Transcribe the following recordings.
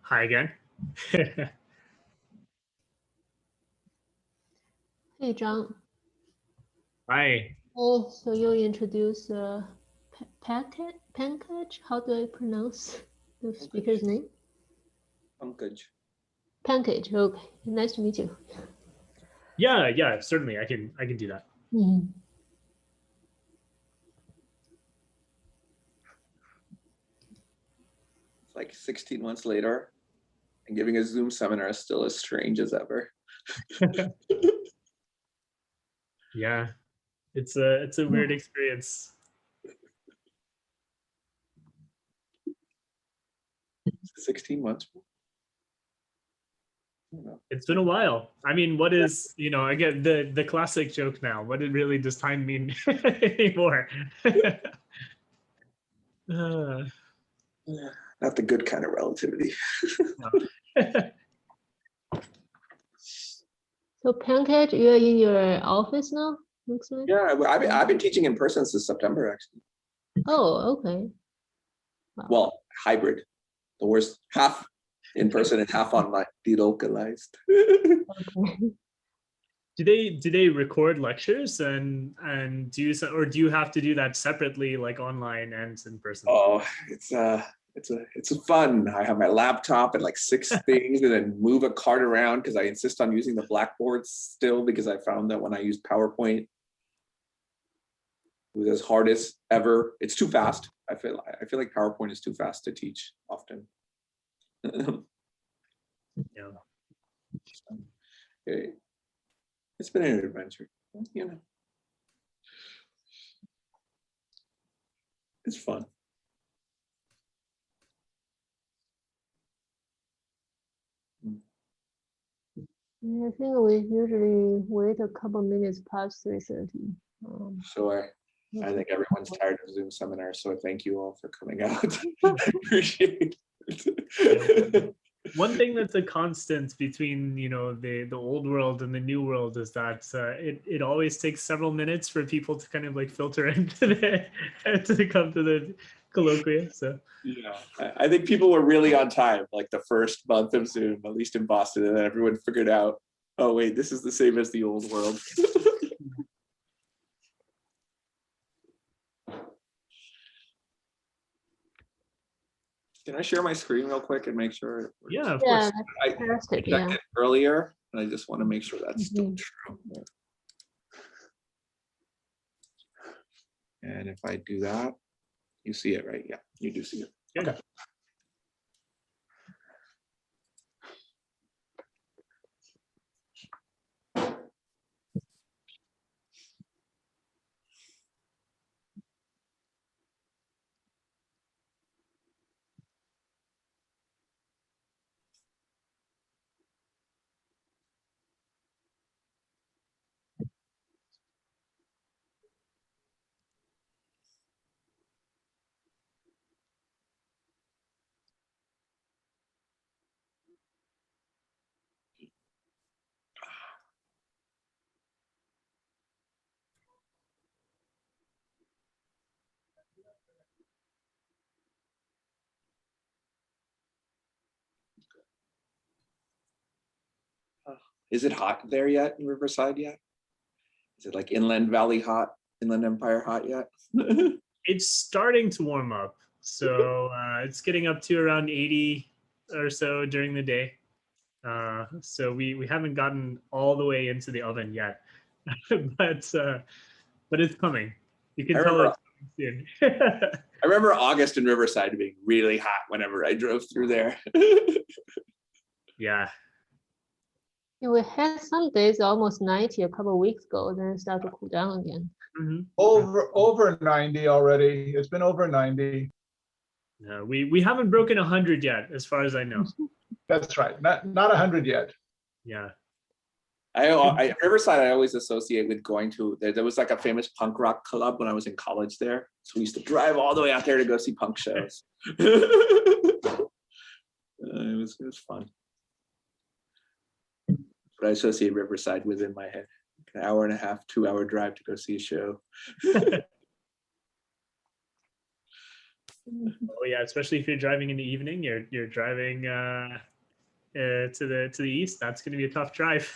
Hi again. Hey, John. Hi. Oh, so you introduce Pankaj? How do I pronounce the speaker's name? Pankaj. Pankaj. Okay, nice to meet you. Yeah, certainly. I can do that. Mm-hmm. It's like 16 months later, and giving a Zoom seminar is still as strange as ever. Yeah, it's a weird experience. 16 months. It's been a while. I mean, what is, I get the classic joke now. What really does time mean anymore? Not the good kind of relativity. So Pankaj, you're in your office now? Looks like. Yeah, I've been teaching in person since September, actually. Oh, okay. Wow. Well, hybrid. The worst, half in person and half online, delocalized. Okay. Do they record lectures and do you have to do that separately, like online and in person? Oh, it's fun. I have my laptop and like 6 things, and then move a cart around because I insist on using the Blackboard still, because I found that when I used PowerPoint, it was as hard as ever. It's too fast. I feel like PowerPoint is too fast to teach often. Yeah. Okay. It's been an adventure, It's fun. I think we usually wait a couple minutes past 3:30. Sure. I think everyone's tired of Zoom seminars, so thank you all for coming out. I appreciate it. One thing that's a constant between the old world and the new world is that it always takes several minutes for people to kind of like filter into to come to the colloquium. So yeah, I think people were really on time, like the first month of Zoom, at least in Boston, and then everyone figured out, oh wait, this is the same as the old world. Can I share my screen real quick and make sure it works? Yeah, of Yeah, course. I that's fantastic. checked it earlier, and I just want to make sure that's still true. And if I do that, you see it, right? Yeah, you do see it. Good. Okay. Is it hot there yet in Riverside yet? Is it like Inland Valley hot, Inland Empire hot yet? It's starting to warm up. So it's getting up to around 80 or so during the day. So we haven't gotten all the way into the oven yet, but it's coming. You can tell it's coming soon. I remember August in Riverside being really hot whenever I drove through there. Yeah. Yeah, we had some days almost 90 a couple of weeks ago, then it started to cool down again. Mm-hmm. Over 90 already. It's been over 90. No, we haven't broken 100 yet, as far as I know. That's right. Not 100 yet. Yeah. Riverside, I always associate with going to, there was like a famous punk rock club when I was in college there. So we used to drive all the way out there to go see punk shows. It was fun. But I associate Riverside with in my head. An hour and a half, 2-hour drive to go see a show. Oh yeah, especially if you're driving in the evening, you're driving to the east. That's going to be a tough drive.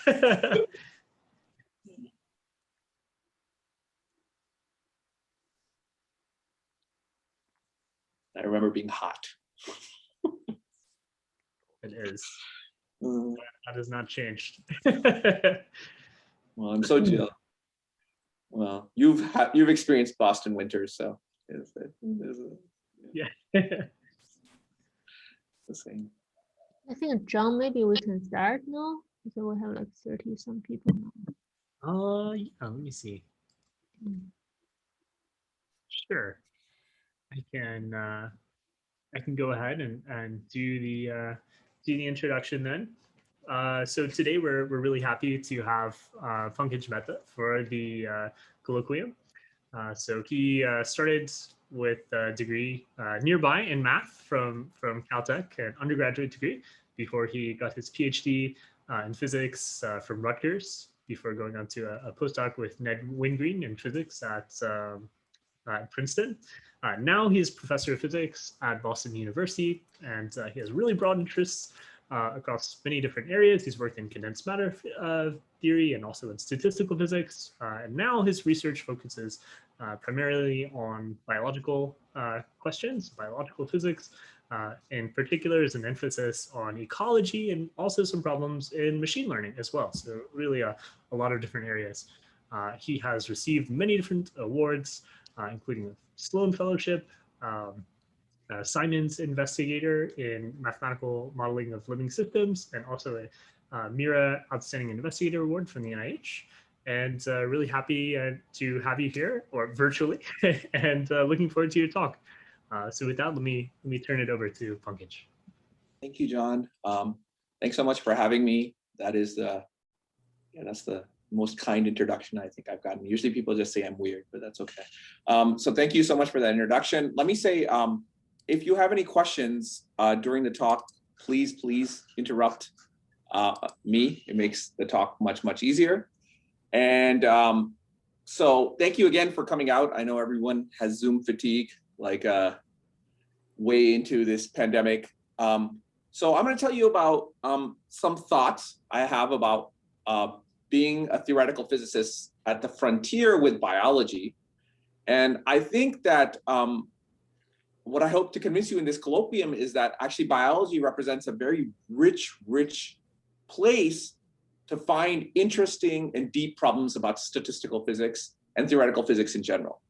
I remember being hot. It is. Mm, That has not changed. Well, I'm so chill. Well, you've experienced Boston winters, so it's Yeah. the same. I think, John, maybe we can start now because we have like 30 some people now. Yeah, let me see. Mm. Sure. I can go ahead and do the introduction then. So today we're really happy to have Pankaj Mehta for the colloquium. So he started with a degree nearby in math from Caltech, an undergraduate degree, before he got his PhD in physics from Rutgers, before going on to a postdoc with Ned Wingreen in physics at Princeton. Now he's professor of physics at Boston University, and he has really broad interests across many different areas. He's worked in condensed matter theory and also in statistical physics. And now his research focuses primarily on biological questions, biological physics. In particular, is an emphasis on ecology and also some problems in machine learning as well. So really a lot of different areas. He has received many different awards, including the Sloan Fellowship, Simon's Investigator in Mathematical Modeling of Living Systems, and also a Mira Outstanding Investigator Award from the NIH. And really happy to have you here, or virtually, and looking forward to your talk. So with that, let me turn it over to Pankaj. Thank you, John. Thanks so much for having me. That is that's the most kind introduction I think I've gotten. Usually people just say I'm weird, but that's okay. So thank you so much for that introduction. Let me say, if you have any questions during the talk, please interrupt me. It makes the talk much easier. And so thank you again for coming out. I know everyone has Zoom fatigue, like way into this pandemic. So I'm going to tell you about some thoughts I have about being a theoretical physicist at the frontier with biology. And I think that what I hope to convince you in this colloquium is that actually biology represents a very rich place to find interesting and deep problems about statistical physics and theoretical physics in general.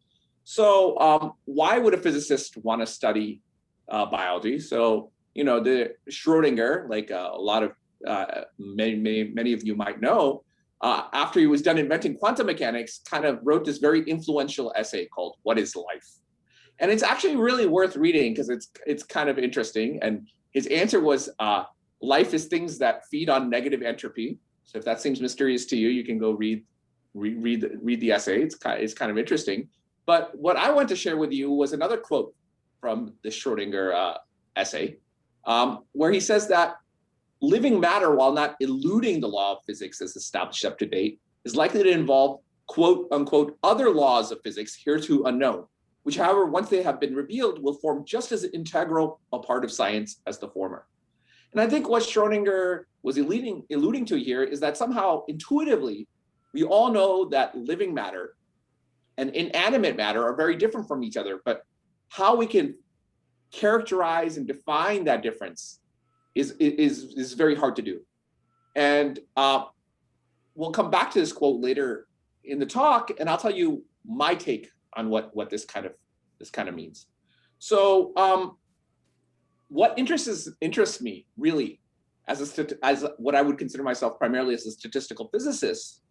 So why would a physicist want to study biology? So, the Schrodinger, like a lot of many of you might know, after he was done inventing quantum mechanics, kind of wrote this very influential essay called "What is Life?" And it's actually really worth reading because it's kind of interesting. And his answer was, life is things that feed on negative entropy. So if that seems mysterious to you, you can go read the essay. It's kind of interesting. But what I want to share with you was another quote from the Schrodinger essay, where he says that living matter, while not eluding the law of physics as established up to date, is likely to involve quote unquote other laws of physics hereto unknown, which, however, once they have been revealed, will form just as integral a part of science as the former. And I think what Schrodinger was alluding to here is that somehow intuitively, we all know that living matter and inanimate matter are very different from each other, but how we can characterize and define that difference is very hard to do. And we'll come back to this quote later in the talk, and I'll tell you my take on what this kind of means. So what interests me really as what I would consider myself primarily as a statistical physicist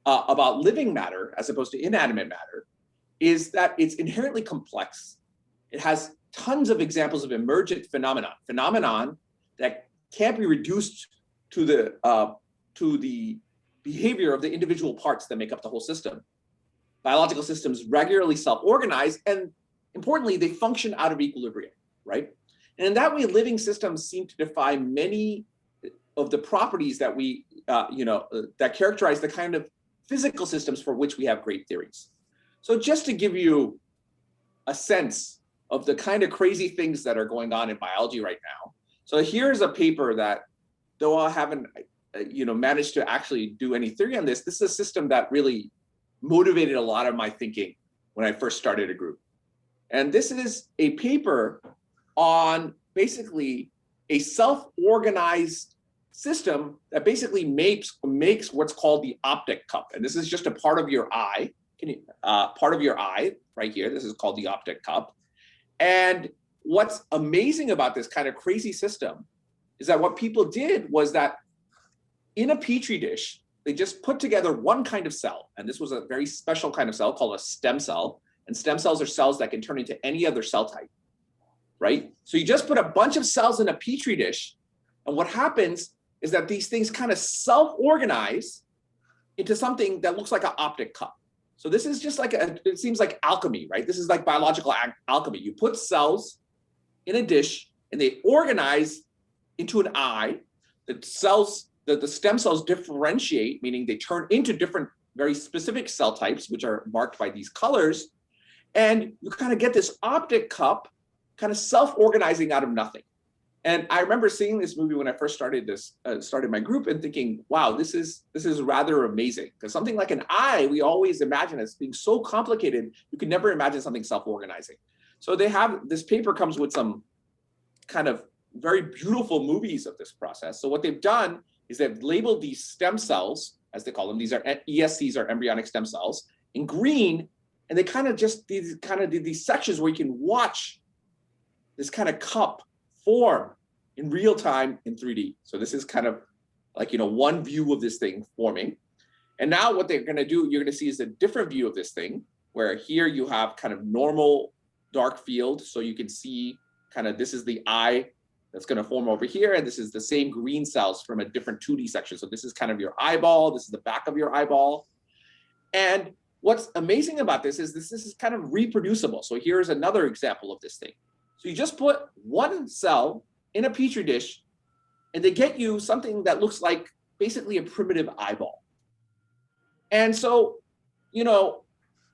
about living matter as opposed to inanimate matter is that it's inherently complex. It has tons of examples of emergent phenomenon that can't be reduced to the behavior of the individual parts that make up the whole system. Biological systems regularly self-organize, and importantly, they function out of equilibrium, right? And in that way, living systems seem to defy many of the properties that that characterize the kind of physical systems for which we have great theories. So just to give you a sense of the kind of crazy things that are going on in biology right now. So here's a paper that, though I haven't managed to actually do any theory on this, this is a system that really motivated a lot of my thinking when I first started a group. And this is a paper on basically a self-organized system that basically makes what's called the optic cup. And this is just a part of your eye, part of your eye right here. This is called the optic cup. And what's amazing about this kind of crazy system is that what people did was that in a petri dish, they just put together one kind of cell. And this was a very special kind of cell called a stem cell. And stem cells are cells that can turn into any other cell type, right? So you just put a bunch of cells in a petri dish. And what happens is that these things kind of self-organize into something that looks like an optic cup. So this is just like, it seems like alchemy, right? This is like biological alchemy. You put cells in a dish and they organize into an eye. The stem cells differentiate, meaning they turn into different very specific cell types, which are marked by these colors. And you kind of get this optic cup kind of self-organizing out of nothing. And I remember seeing this movie when I first started my group and thinking, wow, this is rather amazing. Because something like an eye, we always imagine as being so complicated, you could never imagine something self-organizing. So this paper comes with some kind of very beautiful movies of this process. So what they've done is they've labeled these stem cells, as they call them, these are ESCs, or embryonic stem cells, in green, and they kind of did these sections where you can watch this kind of cup form in real time in 3D. So this is kind of like, one view of this thing forming. And now what they're going to do, you're going to see is a different view of this thing, where here you have kind of normal dark field. So you can see kind of, this is the eye that's going to form over here. And this is the same green cells from a different 2D section. So this is kind of your eyeball. This is the back of your eyeball. And what's amazing about this is kind of reproducible. So here's another example of this thing. So you just put one cell in a petri dish and they get you something that looks like basically a primitive eyeball. And so,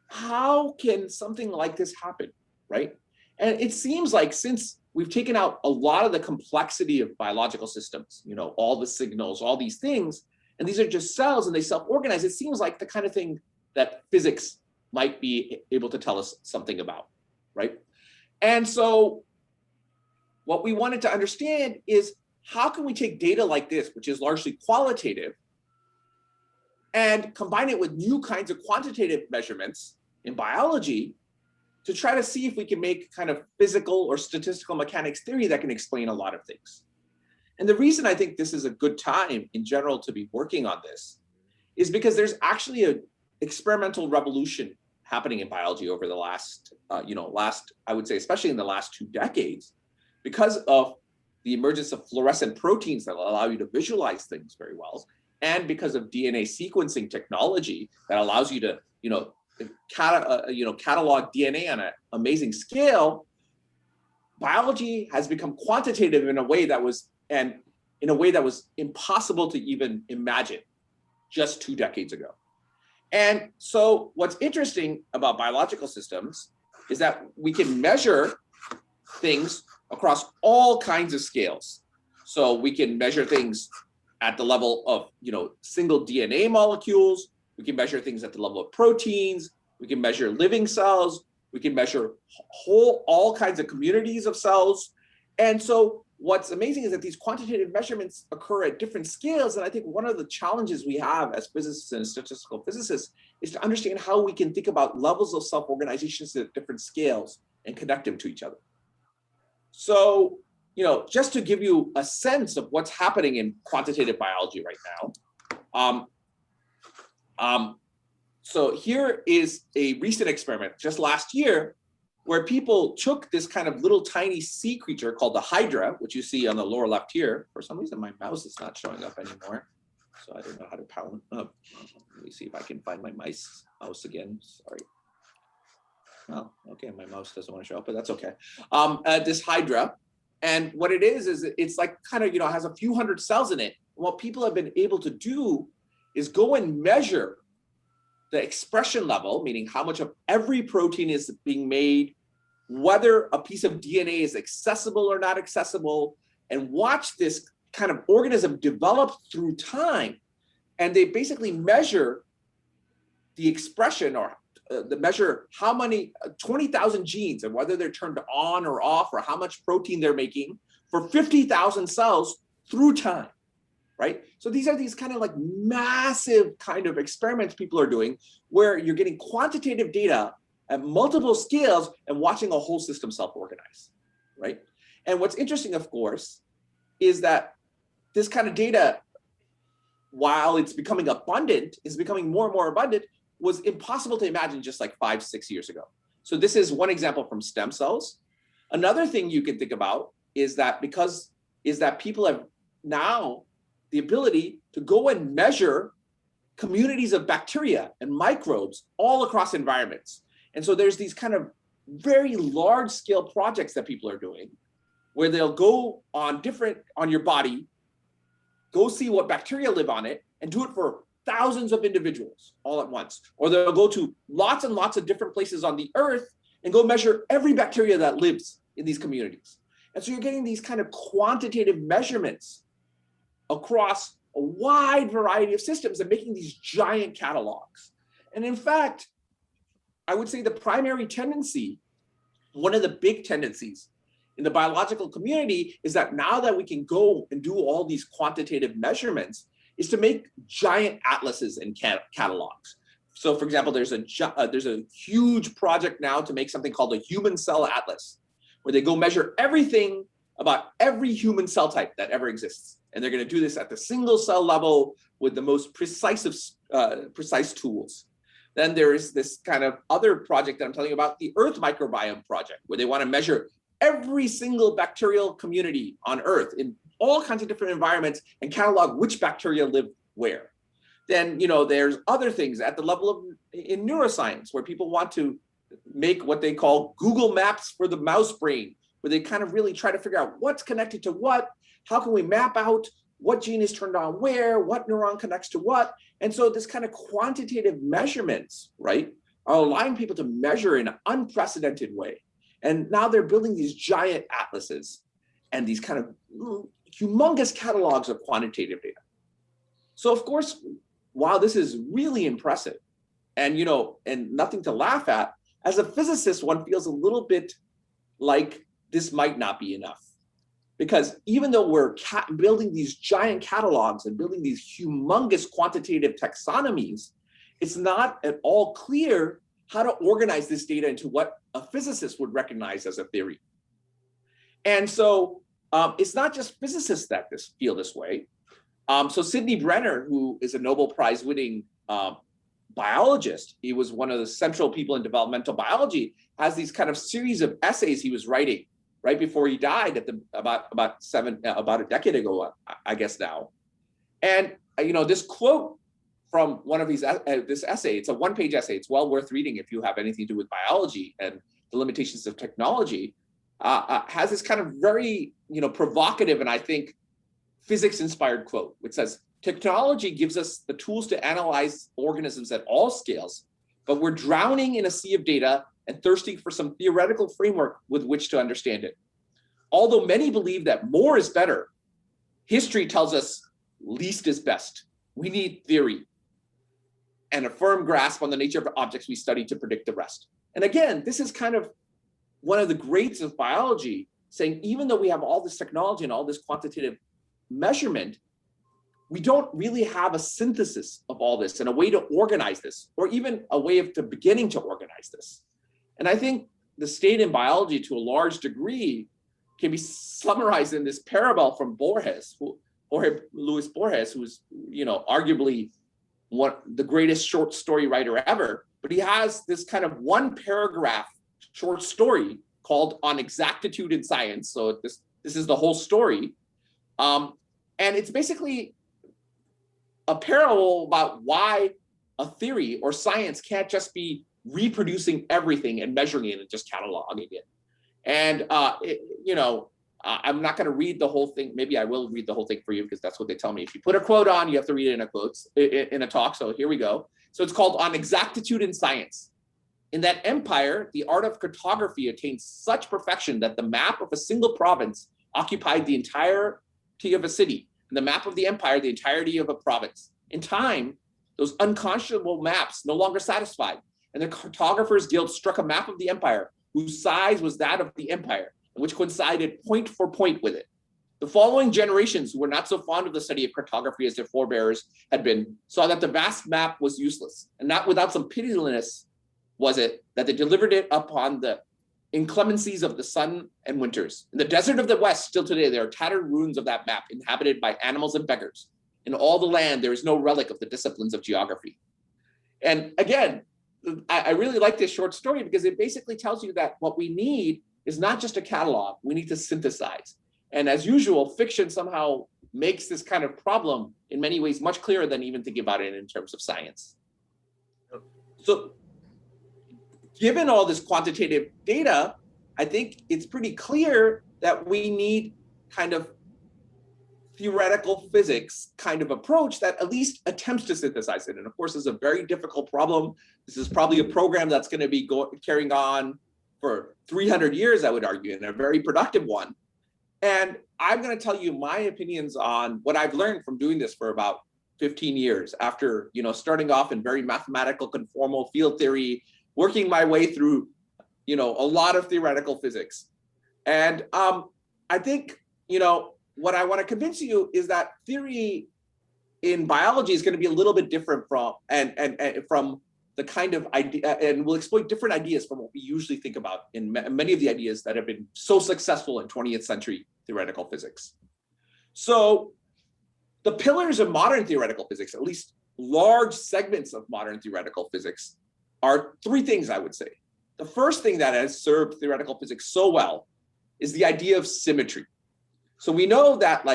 how can something like this happen, right? And it seems like since we've taken out a lot of the complexity of biological systems, all the signals, all these things, and these are just cells and they self-organize, it seems like the kind of thing that physics might be able to tell us something about, right? And so what we wanted to understand is, how can we take data like this, which is largely qualitative, and combine it with new kinds of quantitative measurements in biology to try to see if we can make kind of physical or statistical mechanics theory that can explain a lot of things. And the reason I think this is a good time in general to be working on this is because there's actually an experimental revolution happening in biology over the last, I would say, especially in the last 2 decades, because of the emergence of fluorescent proteins that allow you to visualize things very well, and because of DNA sequencing technology that allows you to, catalog DNA on an amazing scale. Biology has become quantitative in a way that was impossible to even imagine just 2 decades ago. And so what's interesting about biological systems is that we can measure things across all kinds of scales. So we can measure things at the level of, single DNA molecules. We can measure things at the level of proteins. We can measure living cells. We can measure all kinds of communities of cells. And so what's amazing is that these quantitative measurements occur at different scales. And I think one of the challenges we have as physicists and statistical physicists is to understand how we can think about levels of self-organizations at different scales and connect them to each other. So, just to give you a sense of what's happening in quantitative biology right now. So here is a recent experiment just last year where people took this kind of little tiny sea creature called the hydra, which you see on the lower left here. For some reason, my mouse is not showing up anymore, so I don't know how to power up. Let me see if I can find my mouse again. Sorry. Oh, okay, my mouse doesn't want to show up, but that's okay. This hydra, and what it is it's like kind of, has a few hundred cells in it. What people have been able to do is go and measure the expression level, meaning how much of every protein is being made whether a piece of DNA is accessible or not accessible, and watch this kind of organism develop through time. And they basically measure the expression or the measure how many 20,000 genes and whether they're turned on or off or how much protein they're making for 50,000 cells through time, right? So these are these kind of like massive kind of experiments people are doing where you're getting quantitative data at multiple scales and watching a whole system self-organize, right? And what's interesting, of course, is that this kind of data, while it's becoming abundant, is becoming more and more abundant, was impossible to imagine just like 5-6 years ago. So this is one example from stem cells. Another thing you can think about is that people have now the ability to go and measure communities of bacteria and microbes all across environments. And so there's these kind of very large scale projects that people are doing where they'll go on your body, go see what bacteria live on it, and do it for thousands of individuals all at once. Or they'll go to lots and lots of different places on the earth and go measure every bacteria that lives in these communities. And so you're getting these kind of quantitative measurements across a wide variety of systems and making these giant catalogs. And in fact, I would say the primary tendency, one of the big tendencies in the biological community is that now that we can go and do all these quantitative measurements is to make giant atlases and catalogs. So for example, there's a huge project now to make something called a human cell atlas, where they go measure everything about every human cell type that ever exists. And they're going to do this at the single cell level with the most precise tools. Then there is this kind of other project that I'm telling you about, the Earth Microbiome Project, where they want to measure every single bacterial community on Earth in all kinds of different environments and catalog which bacteria live where. Then, there's other things at the level of in neuroscience where people want to make what they call Google Maps for the mouse brain, where they kind of really try to figure out what's connected to what, how can we map out what gene is turned on where, what neuron connects to what. And so this kind of quantitative measurements, right, are allowing people to measure in an unprecedented way. And now they're building these giant atlases and these kind of humongous catalogs of quantitative data. So of course, while this is really impressive and, and nothing to laugh at, as a physicist, one feels a little bit like this might not be enough. Because even though we're building these giant catalogs and building these humongous quantitative taxonomies, it's not at all clear how to organize this data into what a physicist would recognize as a theory. And so it's not just physicists that feel this way. So Sidney Brenner, who is a Nobel Prize winning biologist, he was one of the central people in developmental biology, has these kind of series of essays he was writing right before he died at about a decade ago, I guess now. And this quote from one of these this essay, it's a one-page essay. It's well worth reading if you have anything to do with biology and the limitations of technology. Has this kind of very provocative and I think physics-inspired quote, which says, "Technology gives us the tools to analyze organisms at all scales, but we're drowning in a sea of data and thirsting for some theoretical framework with which to understand it. Although many believe that more is better, history tells us least is best. We need theory and a firm grasp on the nature of objects we study to predict the rest." And again, this is kind of one of the greats of biology, saying even though we have all this technology and all this quantitative measurement, we don't really have a synthesis of all this and a way to organize this, or even a way of beginning to organize this. And I think the state in biology, to a large degree, can be summarized in this parable from Borges, Luis Borges, who's arguably the greatest short story writer ever. But he has this kind of one paragraph short story called "On Exactitude in Science." So this is the whole story, and it's basically a parable about why a theory or science can't just be reproducing everything and measuring it and just cataloging it. And I'm not going to read the whole thing. Maybe I will read the whole thing for you because that's what they tell me. If you put a quote on, you have to read it in a talk. So here we go. So it's called "On Exactitude in Science." In that empire, the art of cartography attained such perfection that the map of a single province occupied the entirety of a city, and the map of the empire, the entirety of a province. In time, those unconscionable maps no longer satisfied, and the Cartographers Guild struck a map of the empire whose size was that of the empire, and which coincided point for point with it. The following generations, who were not so fond of the study of cartography as their forebears had been, saw that the vast map was useless, and not without some pitilessness was it that they delivered it upon the inclemencies of the sun and winters. In the desert of the West, still today, there are tattered ruins of that map, inhabited by animals and beggars. In all the land, there is no relic of the disciplines of geography. And again, I really like this short story because it basically tells you that what we need is not just a catalog, we need to synthesize. And as usual, fiction somehow makes this kind of problem in many ways much clearer than even thinking about it in terms of science. So given all this quantitative data, I think it's pretty clear that we need kind of theoretical physics kind of approach that at least attempts to synthesize it. And of course, it's a very difficult problem. This is probably a program that's going to be carrying on for 300 years, I would argue, and a very productive one. And I'm going to tell you my opinions on what I've learned from doing this for about 15 years after, starting off in very mathematical conformal field theory, working my way through, a lot of theoretical physics. And I think, what I want to convince you is that theory in biology is going to be a little bit different from from the kind of idea, and we'll exploit different ideas from what we usually think about in many of the ideas that have been so successful in 20th century theoretical physics. So the pillars of modern theoretical physics, at least large segments of modern theoretical physics, are three things, I would say. The first thing that has served theoretical physics so well is the idea of symmetry. So we know that,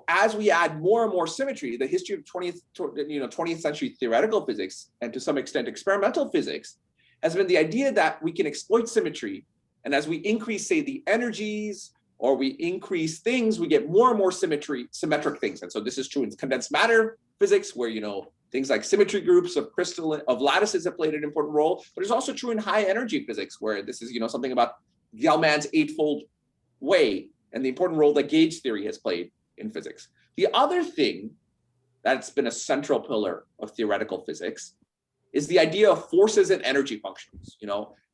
as we add more and more symmetry, the history of 20th century theoretical physics, and to some extent experimental physics, has been the idea that we can exploit symmetry. And as we increase, say, the energies, or we increase things, we get more and more symmetric things. And so this is true in condensed matter physics, where, things like symmetry groups of lattices have played an important role, but it's also true in high energy physics, where this is, something about Gell-Mann's eightfold way, and the important role that gauge theory has played in physics. The other thing that's been a central pillar of theoretical physics is the idea of forces and energy functions.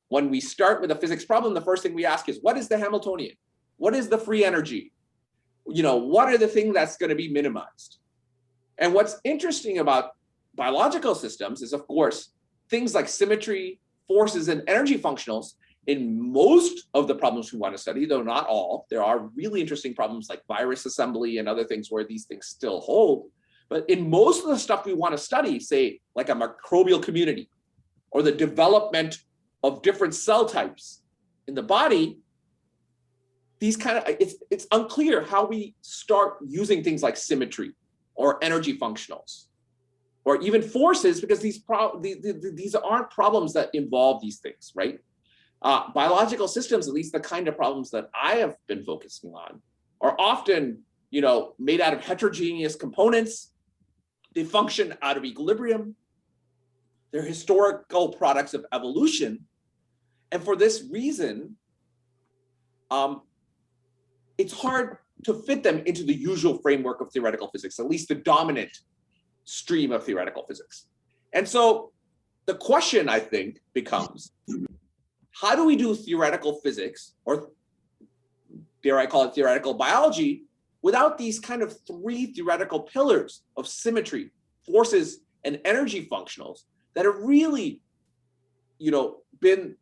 When we start with a physics problem, the first thing we ask is, what is the Hamiltonian? What is the free energy? What are the things that's going to be minimized? And what's interesting about biological systems is, of course, things like symmetry, forces, and energy functionals. In most of the problems we want to study, though not all, there are really interesting problems like virus assembly and other things where these things still hold. But in most of the stuff we want to study, say, like a microbial community, or the development of different cell types in the body, it's unclear how we start using things like symmetry or energy functionals, or even forces, because these aren't problems that involve these things, right? Biological systems, at least the kind of problems that I have been focusing on, are often, made out of heterogeneous components. They function out of equilibrium. They're historical products of evolution. And for this reason, it's hard to fit them into the usual framework of theoretical physics, at least the dominant stream of theoretical physics. And so the question, I think, becomes, how do we do theoretical physics, or dare I call it theoretical biology, without these kind of three theoretical pillars of symmetry, forces, and energy functionals that have really, been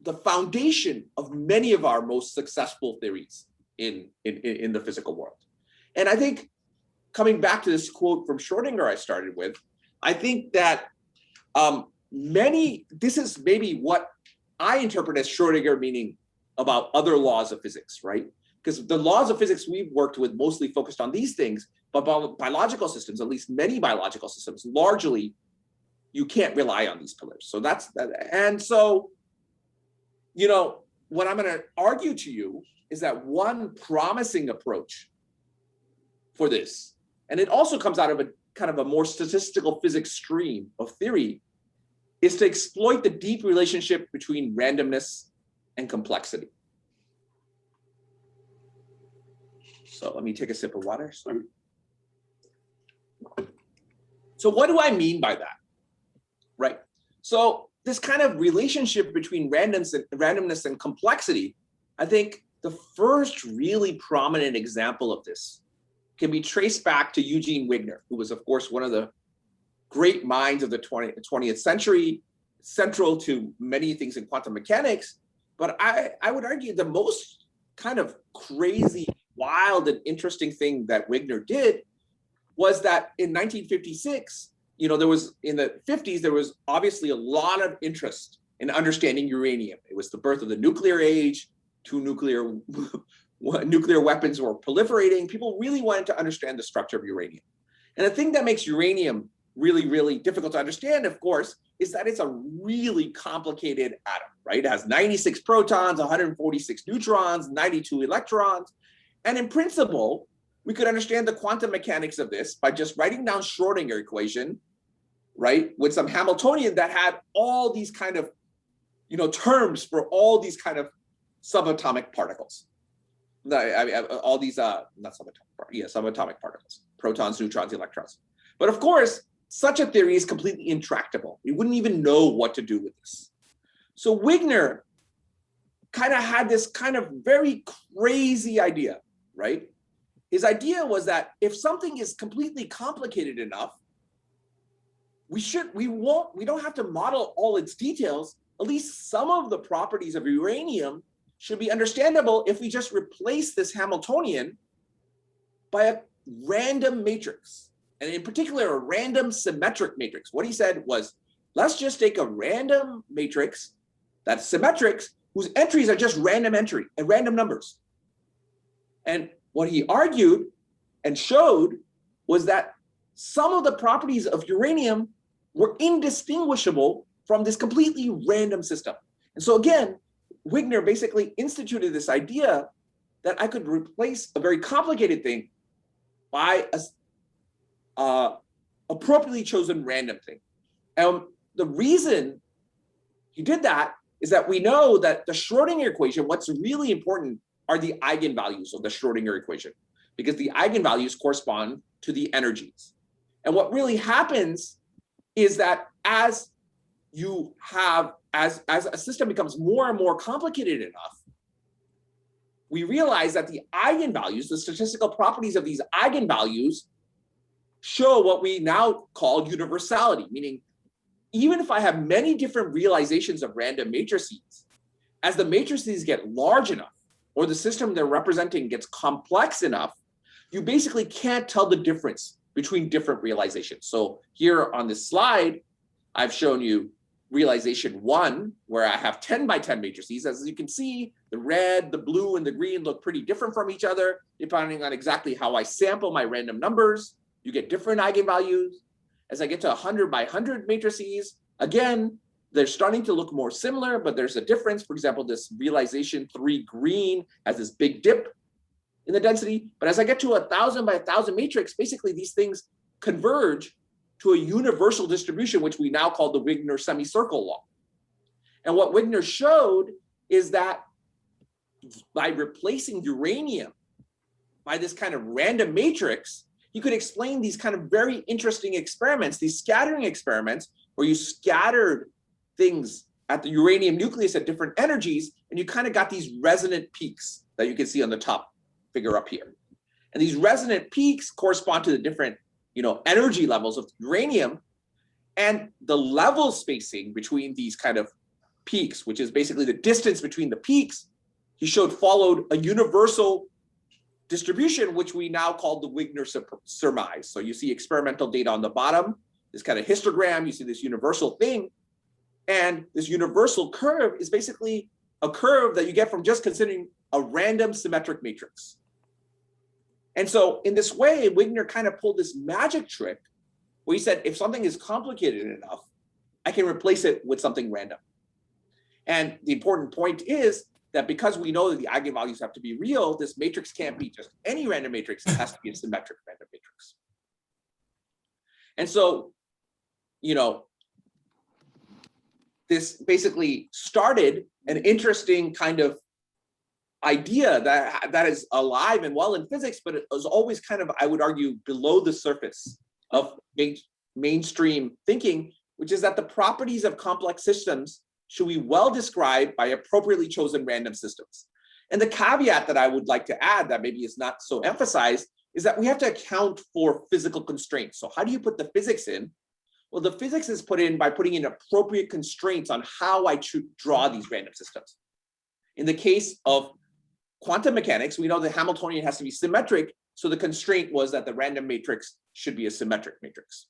the foundation of many of our most successful theories in the physical world? And I think, coming back to this quote from Schrödinger I started with, I think that this is maybe what I interpret as Schrödinger meaning about other laws of physics, right? Because the laws of physics we've worked with mostly focused on these things, but biological systems, at least many biological systems, largely, you can't rely on these pillars. So that's that. And so, what I'm going to argue to you is that one promising approach for this, and it also comes out of a kind of a more statistical physics stream of theory, is to exploit the deep relationship between randomness and complexity. So let me take a sip of water. Sorry. So what do I mean by that? Right. So this kind of relationship between randomness and complexity, I think the first really prominent example of this can be traced back to Eugene Wigner, who was, of course, one of the great minds of the 20th century, central to many things in quantum mechanics. But I would argue the most kind of crazy, wild, and interesting thing that Wigner did was that in 1956, there was, in the 50s, there was obviously a lot of interest in understanding uranium. It was the birth of the nuclear age. Two nuclear weapons were proliferating. People really wanted to understand the structure of uranium. And the thing that makes uranium really, really difficult to understand, of course, is that it's a really complicated atom, right? It has 96 protons, 146 neutrons, 92 electrons. And in principle, we could understand the quantum mechanics of this by just writing down Schrodinger equation, right? With some Hamiltonian that had all these kind of, terms for all these kind of subatomic particles. All these, not subatomic, subatomic particles, protons, neutrons, electrons. But of course, such a theory is completely intractable. We wouldn't even know what to do with this. So Wigner kind of had this kind of very crazy idea, right? His idea was that if something is completely complicated enough, we don't have to model all its details. At least some of the properties of uranium should be understandable if we just replace this Hamiltonian by a random matrix, and in particular, a random symmetric matrix. What he said was, let's just take a random matrix that's symmetric, whose entries are just random numbers. And what he argued and showed was that some of the properties of uranium were indistinguishable from this completely random system. And so again, Wigner basically instituted this idea that I could replace a very complicated thing by a appropriately chosen random thing. And the reason he did that is that we know that the Schrodinger equation, what's really important are the eigenvalues of the Schrodinger equation, because the eigenvalues correspond to the energies. And what really happens is that as a system becomes more and more complicated enough, we realize that the eigenvalues, the statistical properties of these eigenvalues, show what we now call universality, meaning even if I have many different realizations of random matrices, as the matrices get large enough, or the system they're representing gets complex enough, you basically can't tell the difference between different realizations. So here on this slide, I've shown you realization 1, where I have 10 by 10 matrices. As you can see, the red, the blue, and the green look pretty different from each other, depending on exactly how I sample my random numbers. You get different eigenvalues. As I get to 100 by 100 matrices, again, they're starting to look more similar, but there's a difference. For example, this realization 3 green has this big dip in the density. But as I get to 1,000 by 1,000 matrix, basically these things converge to a universal distribution, which we now call the Wigner Semicircle Law. And what Wigner showed is that by replacing uranium by this kind of random matrix, you could explain these kind of very interesting experiments, these scattering experiments, where you scattered things at the uranium nucleus at different energies, and you kind of got these resonant peaks that you can see on the top figure up here. And these resonant peaks correspond to the different energy levels of uranium, and the level spacing between these kind of peaks, which is basically the distance between the peaks, he showed followed a universal distribution, which we now call the Wigner surmise. So you see experimental data on the bottom, this kind of histogram, you see this universal thing, and this universal curve is basically a curve that you get from just considering a random symmetric matrix. And so in this way, Wigner kind of pulled this magic trick where he said, if something is complicated enough, I can replace it with something random. And the important point is that because we know that the eigenvalues have to be real, this matrix can't be just any random matrix, it has to be a symmetric random matrix. And so, this basically started an interesting kind of idea that is alive and well in physics, but it was always kind of, I would argue, below the surface of mainstream thinking, which is that the properties of complex systems should be well described by appropriately chosen random systems. And the caveat that I would like to add that maybe is not so emphasized is that we have to account for physical constraints. So how do you put the physics in? Well, the physics is put in by putting in appropriate constraints on how I draw these random systems. In the case of quantum mechanics, we know the Hamiltonian has to be symmetric. So the constraint was that the random matrix should be a symmetric matrix.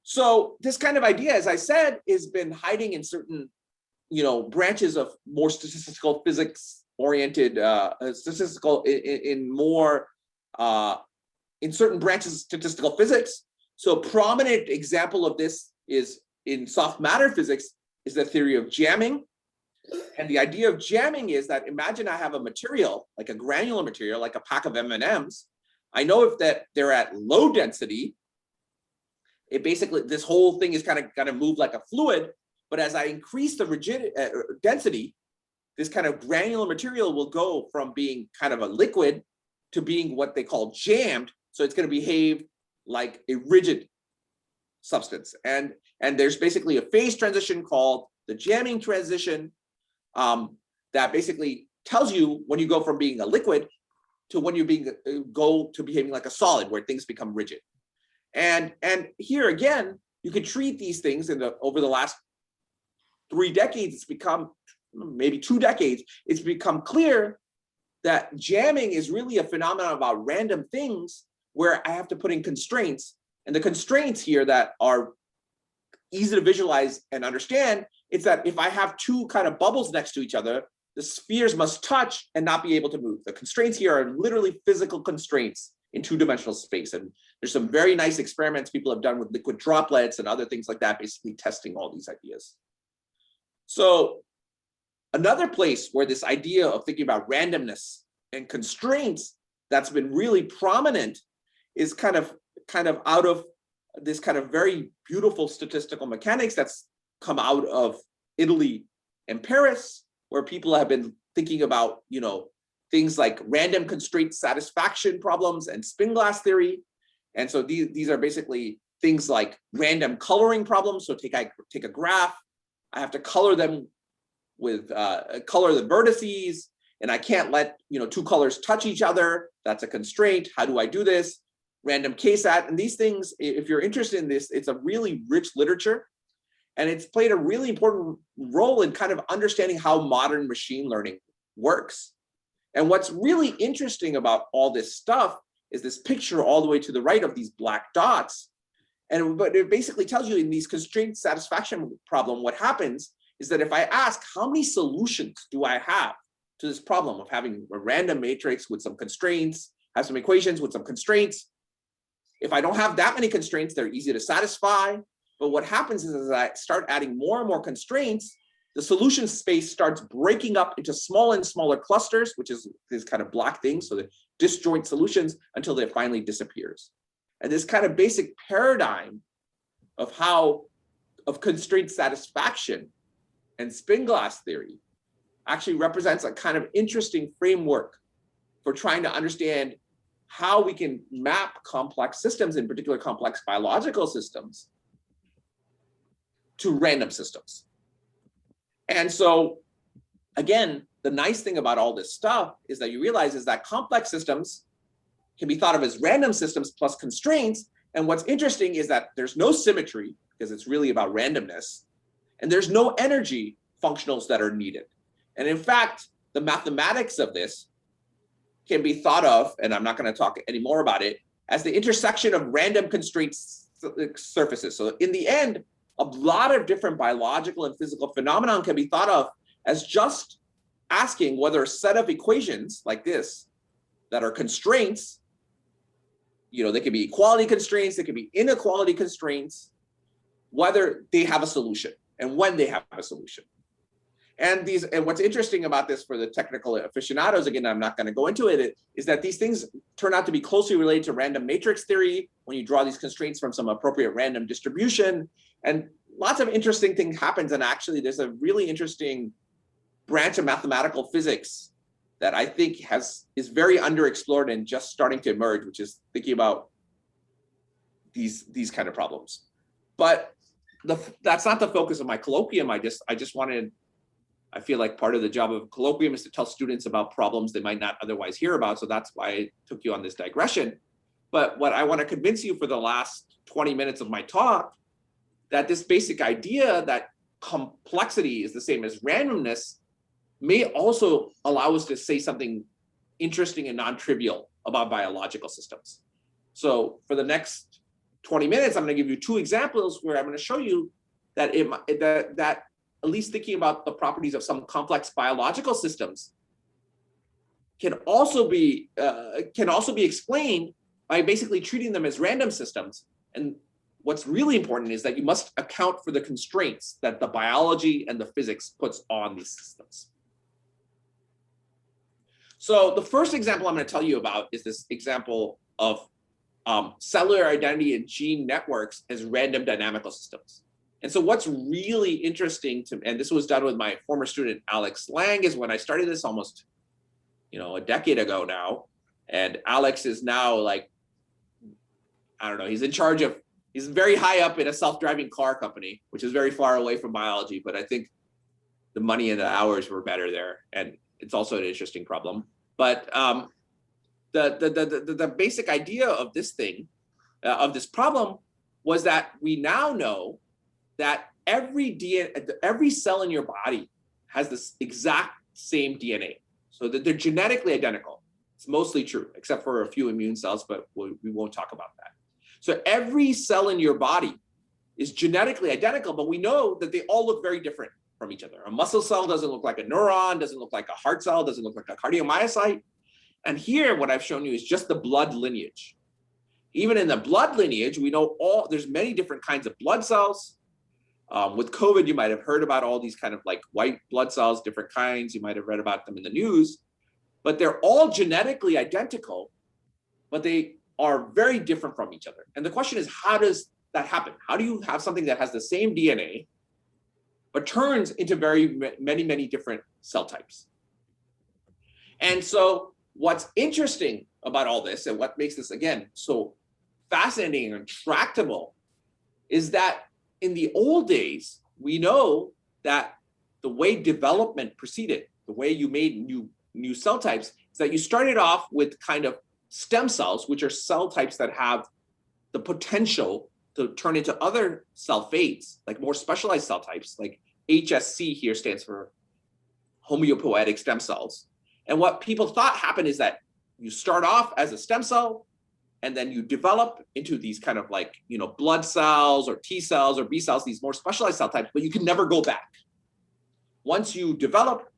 So this kind of idea, as I said, has been hiding in certain, branches of more statistical physics oriented, statistical in certain branches of statistical physics. So a prominent example of this is in soft matter physics is the theory of jamming. And the idea of jamming is that imagine I have a material, like a granular material, like a pack of M&Ms. I know if that they're at low density, it basically, this whole thing is kind of going to move like a fluid. But as I increase the rigidity, density, this kind of granular material will go from being kind of a liquid to being what they call jammed. So it's going to behave like a rigid substance. And there's basically a phase transition called the jamming transition that basically tells you when you go from being a liquid to when you go to behaving like a solid, where things become rigid. And here again, you could treat these things over the last 3 decades, it's become maybe 2 decades, it's become clear that jamming is really a phenomenon about random things where I have to put in constraints. And the constraints here that are easy to visualize and understand, it's that if I have 2 kind of bubbles next to each other, the spheres must touch and not be able to move. The constraints here are literally physical constraints in 2-dimensional space. And there's some very nice experiments people have done with liquid droplets and other things like that, basically testing all these ideas. So another place where this idea of thinking about randomness and constraints that's been really prominent is kind of out of this kind of very beautiful statistical mechanics that's come out of Italy and Paris, where people have been thinking about, things like random constraint satisfaction problems and spin glass theory. And so these are basically things like random coloring problems. So take a graph, I have to color them with color the vertices, and I can't let 2 colors touch each other. That's a constraint. How do I do this? Random k-sat. And these things, if you're interested in this, it's a really rich literature. And it's played a really important role in kind of understanding how modern machine learning works. And what's really interesting about all this stuff is this picture all the way to the right of these black dots. But it basically tells you in these constraint satisfaction problem, what happens is that if I ask how many solutions do I have to this problem of having a random matrix with some constraints, have some equations with some constraints, if I don't have that many constraints, they're easy to satisfy. But what happens is as I start adding more and more constraints, the solution space starts breaking up into smaller and smaller clusters, which is this kind of black thing, so the disjoint solutions, until it finally disappears. And this kind of basic paradigm of constraint satisfaction and spin glass theory actually represents a kind of interesting framework for trying to understand how we can map complex systems, in particular complex biological systems, to random systems. And so, again, the nice thing about all this stuff is that you realize is that complex systems can be thought of as random systems plus constraints. And what's interesting is that there's no symmetry, because it's really about randomness, and there's no energy functionals that are needed. And in fact, the mathematics of this can be thought of, and I'm not going to talk any more about it, as the intersection of random constraint surfaces. So in the end, a lot of different biological and physical phenomenon can be thought of as just asking whether a set of equations like this that are constraints, they can be equality constraints, they can be inequality constraints, whether they have a solution and when they have a solution. And what's interesting about this for the technical aficionados, again, I'm not going to go into it, is that these things turn out to be closely related to random matrix theory when you draw these constraints from some appropriate random distribution. And lots of interesting things happens. And actually, there's a really interesting branch of mathematical physics that I think is very underexplored and just starting to emerge, which is thinking about these kind of problems. But that's not the focus of my colloquium. I feel like part of the job of a colloquium is to tell students about problems they might not otherwise hear about. So that's why I took you on this digression. But what I want to convince you for the last 20 minutes of my talk, that this basic idea that complexity is the same as randomness may also allow us to say something interesting and non-trivial about biological systems. So for the next 20 minutes, I'm going to give you two examples where I'm going to show you that that at least thinking about the properties of some complex biological systems can also be explained by basically treating them as random systems. And what's really important is that you must account for the constraints that the biology and the physics puts on these systems. So the first example I'm going to tell you about is this example of cellular identity and gene networks as random dynamical systems. And so what's really interesting and this was done with my former student, Alex Lang, is when I started this almost, a decade ago now. And Alex is now like, I don't know, he's very high up in a self-driving car company, which is very far away from biology, but I think the money and the hours were better there. And it's also an interesting problem. But the basic idea of this this problem was that we now know that every cell in your body has this exact same DNA, so that they're genetically identical. It's mostly true, except for a few immune cells, but we won't talk about that. So every cell in your body is genetically identical, but we know that they all look very different from each other. A muscle cell doesn't look like a neuron, doesn't look like a heart cell, doesn't look like a cardiomyocyte. And here, what I've shown you is just the blood lineage. Even in the blood lineage, we know there's many different kinds of blood cells. With COVID, you might have heard about all these kind of like white blood cells, different kinds. You might have read about them in the news, but they're all genetically identical, but they are very different from each other. And the question is, how does that happen? How do you have something that has the same DNA, but turns into many different cell types? And so what's interesting about all this and what makes this, again, so fascinating and tractable is that in the old days, we know that the way development proceeded, the way you made new cell types, is that you started off with kind of stem cells, which are cell types that have the potential to turn into other cell fates, like more specialized cell types, like HSC here stands for homeopoietic stem cells. And what people thought happened is that you start off as a stem cell, and then you develop into these kind of like, blood cells or T cells or B cells, these more specialized cell types, but you can never go back. Once you develop,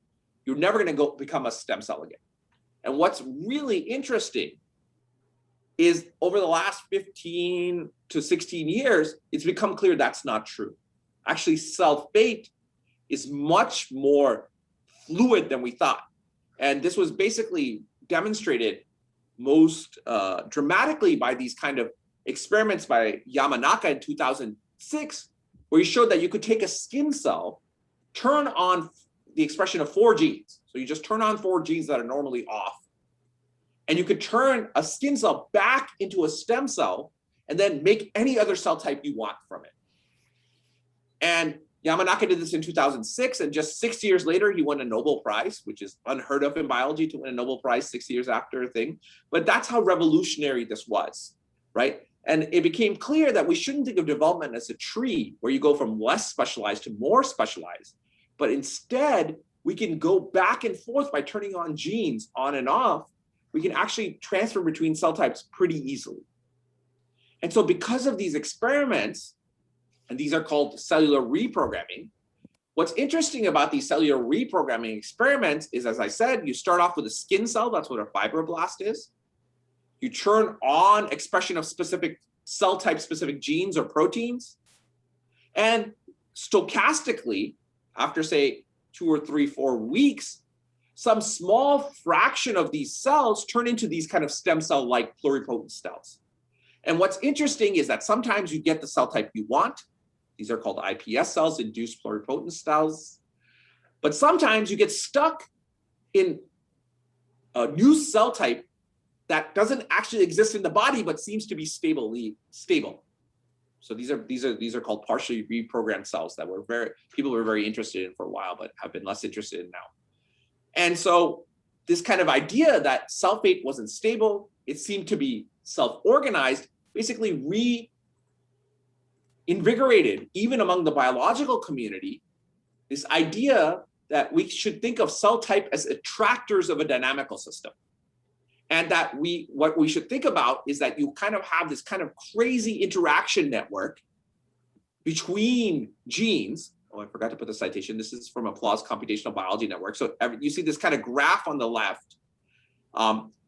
you're never going to become a stem cell again. And what's really interesting is over the last 15 to 16 years, it's become clear that's not true. Actually, cell fate is much more fluid than we thought. And this was basically demonstrated most dramatically by these kind of experiments by Yamanaka in 2006, where he showed that you could take a skin cell, turn on the expression of 4 genes. So you just turn on 4 genes that are normally off. And you could turn a skin cell back into a stem cell and then make any other cell type you want from it. And Yamanaka did this in 2006, and just 6 years later, he won a Nobel Prize, which is unheard of in biology to win a Nobel Prize 6 years after a thing. But that's how revolutionary this was, right? And it became clear that we shouldn't think of development as a tree where you go from less specialized to more specialized, but instead, we can go back and forth by turning on genes on and off. We can actually transfer between cell types pretty easily. And so because of these experiments, and these are called cellular reprogramming, what's interesting about these cellular reprogramming experiments is, as I said, you start off with a skin cell, that's what a fibroblast is. You turn on expression of specific cell type specific genes or proteins. And stochastically, after say 2 or 3, 4 weeks, some small fraction of these cells turn into these kind of stem cell-like pluripotent cells. And what's interesting is that sometimes you get the cell type you want. These are called IPS cells, induced pluripotent cells. But sometimes you get stuck in a new cell type that doesn't actually exist in the body, but seems to be stable. So these are called partially reprogrammed cells that people were very interested in for a while, but have been less interested in now. And so this kind of idea that cell fate wasn't stable, it seemed to be self-organized, basically reinvigorated, even among the biological community, this idea that we should think of cell type as attractors of a dynamical system. And that what we should think about is that you kind of have this kind of crazy interaction network between genes. Oh, I forgot to put the citation. This is from Applause Computational Biology Network. So you see this kind of graph on the left.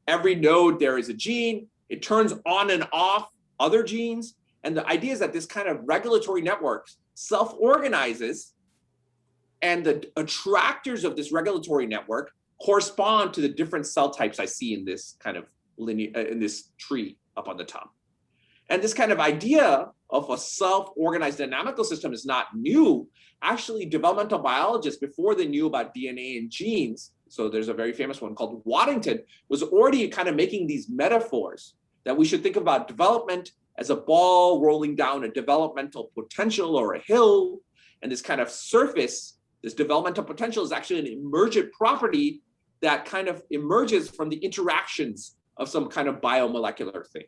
Every node there is a gene. It turns on and off other genes. And the idea is that this kind of regulatory network self-organizes, and the attractors of this regulatory network correspond to the different cell types I see in this kind of in this tree up on the top. And this kind of idea of a self-organized dynamical system is not new. Actually, developmental biologists, before they knew about DNA and genes, so there's a very famous one called Waddington, was already kind of making these metaphors that we should think about development as a ball rolling down a developmental potential or a hill, and this kind of surface, this developmental potential is actually an emergent property that kind of emerges from the interactions of some kind of biomolecular thing,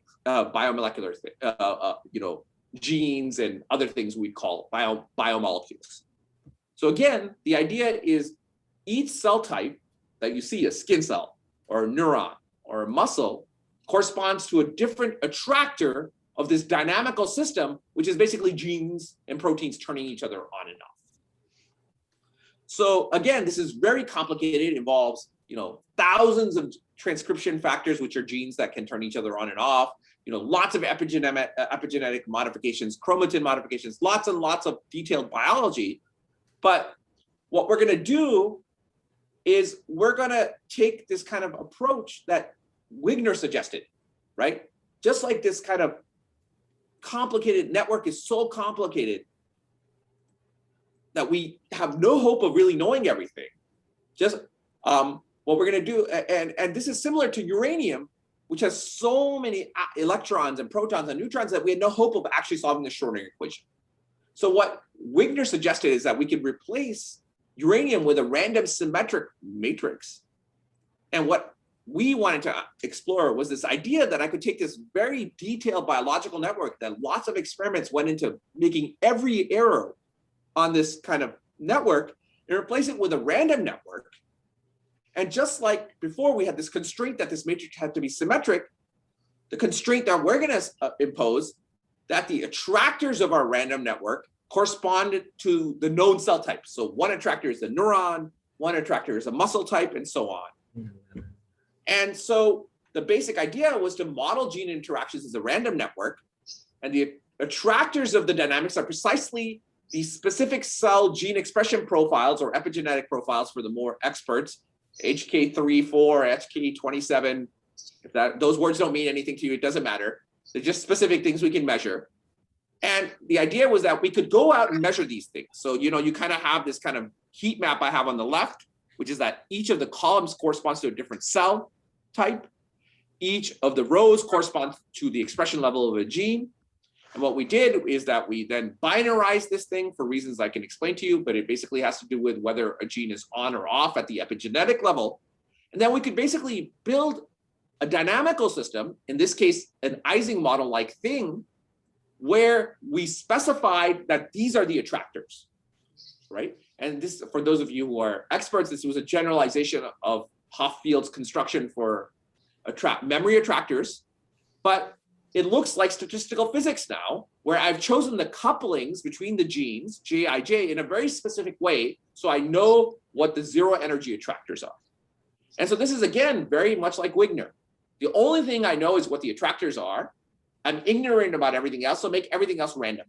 genes and other things we call biomolecules. So again, the idea is each cell type that you see, a skin cell or a neuron or a muscle, corresponds to a different attractor of this dynamical system, which is basically genes and proteins turning each other on and off. So again, this is very complicated. It involves thousands of transcription factors, which are genes that can turn each other on and off. Lots of epigenetic modifications, chromatin modifications, lots and lots of detailed biology. But what we're going to do is we're going to take this kind of approach that Wigner suggested, right? Just like this kind of complicated network is so complicated that we have no hope of really knowing everything. Just what we're going to do, and this is similar to uranium, which has so many electrons and protons and neutrons that we had no hope of actually solving the Schrodinger equation. So what Wigner suggested is that we could replace uranium with a random symmetric matrix. And what we wanted to explore was this idea that I could take this very detailed biological network that lots of experiments went into making every error on this kind of network and replace it with a random network. And just like before, we had this constraint that this matrix had to be symmetric, the constraint that we're going to impose that the attractors of our random network corresponded to the known cell types. So one attractor is a neuron, one attractor is a muscle type, and so on. And so the basic idea was to model gene interactions as a random network, and the attractors of the dynamics are precisely the specific cell gene expression profiles or epigenetic profiles for the more experts, HK34, HK27. If those words don't mean anything to you, it doesn't matter. They're just specific things we can measure. And the idea was that we could go out and measure these things. So, you kind of have this kind of heat map I have on the left, which is that each of the columns corresponds to a different cell type. Each of the rows corresponds to the expression level of a gene. And what we did is that we then binarized this thing for reasons I can explain to you, but it basically has to do with whether a gene is on or off at the epigenetic level. And then we could basically build a dynamical system, in this case, an Ising model-like thing, where we specified that these are the attractors, right? And this, for those of you who are experts, this was a generalization of Hoffield's construction for memory attractors, but it looks like statistical physics now, where I've chosen the couplings between the genes, Jij, in a very specific way, so I know what the zero energy attractors are. And so this is, again, very much like Wigner. The only thing I know is what the attractors are. I'm ignorant about everything else, so make everything else random.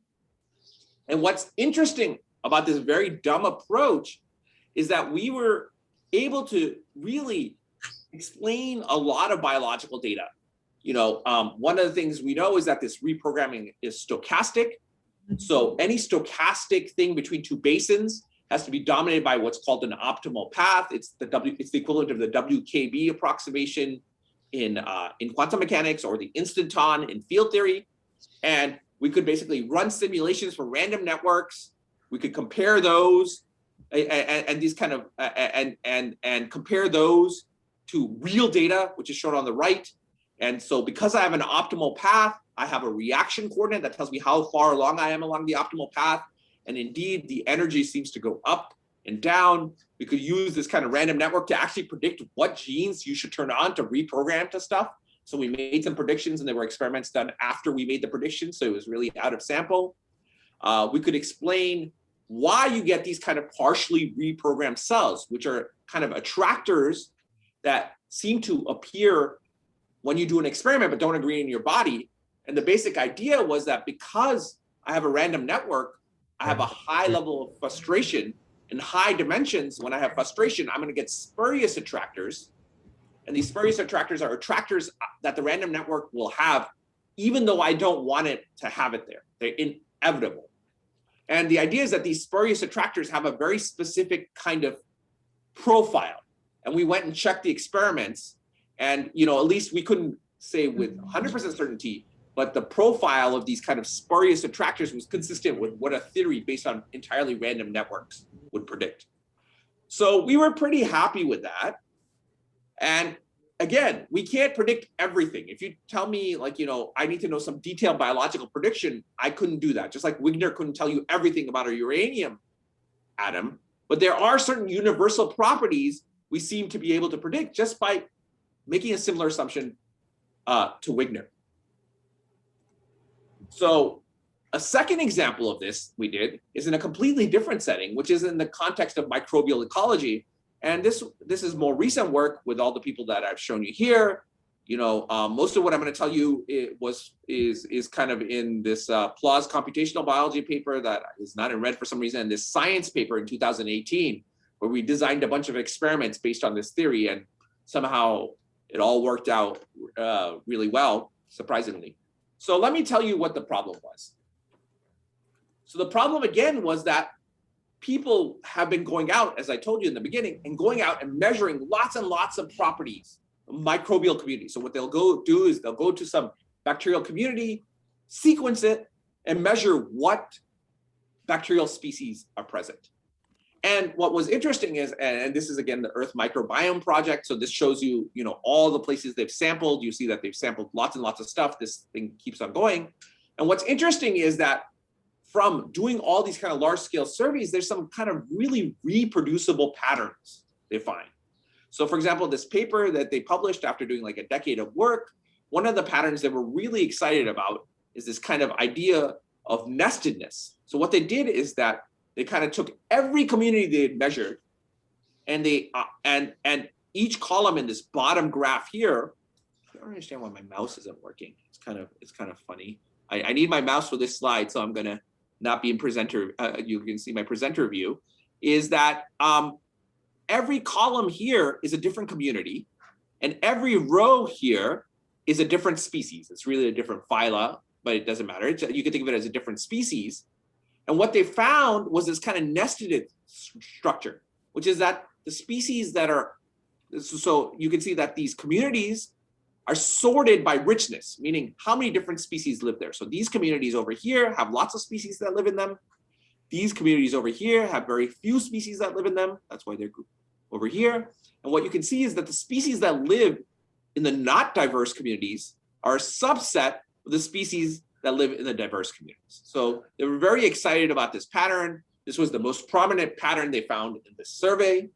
And what's interesting about this very dumb approach is that we were able to really explain a lot of biological data. One of the things we know is that this reprogramming is stochastic. So any stochastic thing between two basins has to be dominated by what's called an optimal path. It's the equivalent of the WKB approximation in quantum mechanics, or the instanton in field theory. And we could basically run simulations for random networks. We could compare those and these kind of and compare those to real data, which is shown on the right. And so because I have an optimal path, I have a reaction coordinate that tells me how far along I am along the optimal path. And indeed, the energy seems to go up and down. We could use this kind of random network to actually predict what genes you should turn on to reprogram to stuff. So we made some predictions, and there were experiments done after we made the predictions, so it was really out of sample. We could explain why you get these kind of partially reprogrammed cells, which are kind of attractors that seem to appear when you do an experiment but don't agree in your body. And the basic idea was that because I have a random network, I have a high level of frustration. In high dimensions, when I have frustration, I'm going to get spurious attractors. And these spurious attractors are attractors that the random network will have, even though I don't want it to have it there. They're inevitable. And the idea is that these spurious attractors have a very specific kind of profile. And we went and checked the experiments, and at least we couldn't say with 100% certainty, but the profile of these kind of spurious attractors was consistent with what a theory based on entirely random networks would predict. So we were pretty happy with that. And again, we can't predict everything. If you tell me, I need to know some detailed biological prediction, I couldn't do that. Just like Wigner couldn't tell you everything about a uranium atom. But there are certain universal properties we seem to be able to predict just by making a similar assumption to Wigner. So a second example of this we did is in a completely different setting, which is in the context of microbial ecology. And this is more recent work with all the people that I've shown you here. Most of what I'm going to tell you is kind of in this PLAWS computational biology paper that is not in red for some reason, and this science paper in 2018, where we designed a bunch of experiments based on this theory, and somehow it all worked out really well, surprisingly. So let me tell you what the problem was. So the problem again was that people have been going out, as I told you in the beginning, and going out and measuring lots and lots of properties of microbial communities. So what they'll go do is they'll go to some bacterial community, sequence it, and measure what bacterial species are present. And what was interesting is, and this is again the Earth Microbiome Project, so this shows you, all the places they've sampled. You see that they've sampled lots and lots of stuff. This thing keeps on going. And what's interesting is that from doing all these kind of large scale surveys, there's some kind of really reproducible patterns they find. So for example, this paper that they published after doing like a decade of work, one of the patterns they were really excited about is this kind of idea of nestedness. So what they did is that they kind of took every community they had measured, and they and each column in this bottom graph here. I don't understand why my mouse isn't working. It's kind of funny. I need my mouse for this slide, so I'm gonna not be in presenter. You can see my presenter view. Is that every column here is a different community, and every row here is a different species. It's really a different phyla, but it doesn't matter. You can think of it as a different species. And what they found was this kind of nested structure, which is that the species that are, so you can see that these communities are sorted by richness, meaning how many different species live there. So these communities over here have lots of species that live in them. These communities over here have very few species that live in them. That's why they're grouped over here. And what you can see is that the species that live in the not diverse communities are a subset of the species that live in the diverse communities. So they were very excited about this pattern. This was the most prominent pattern they found in this survey.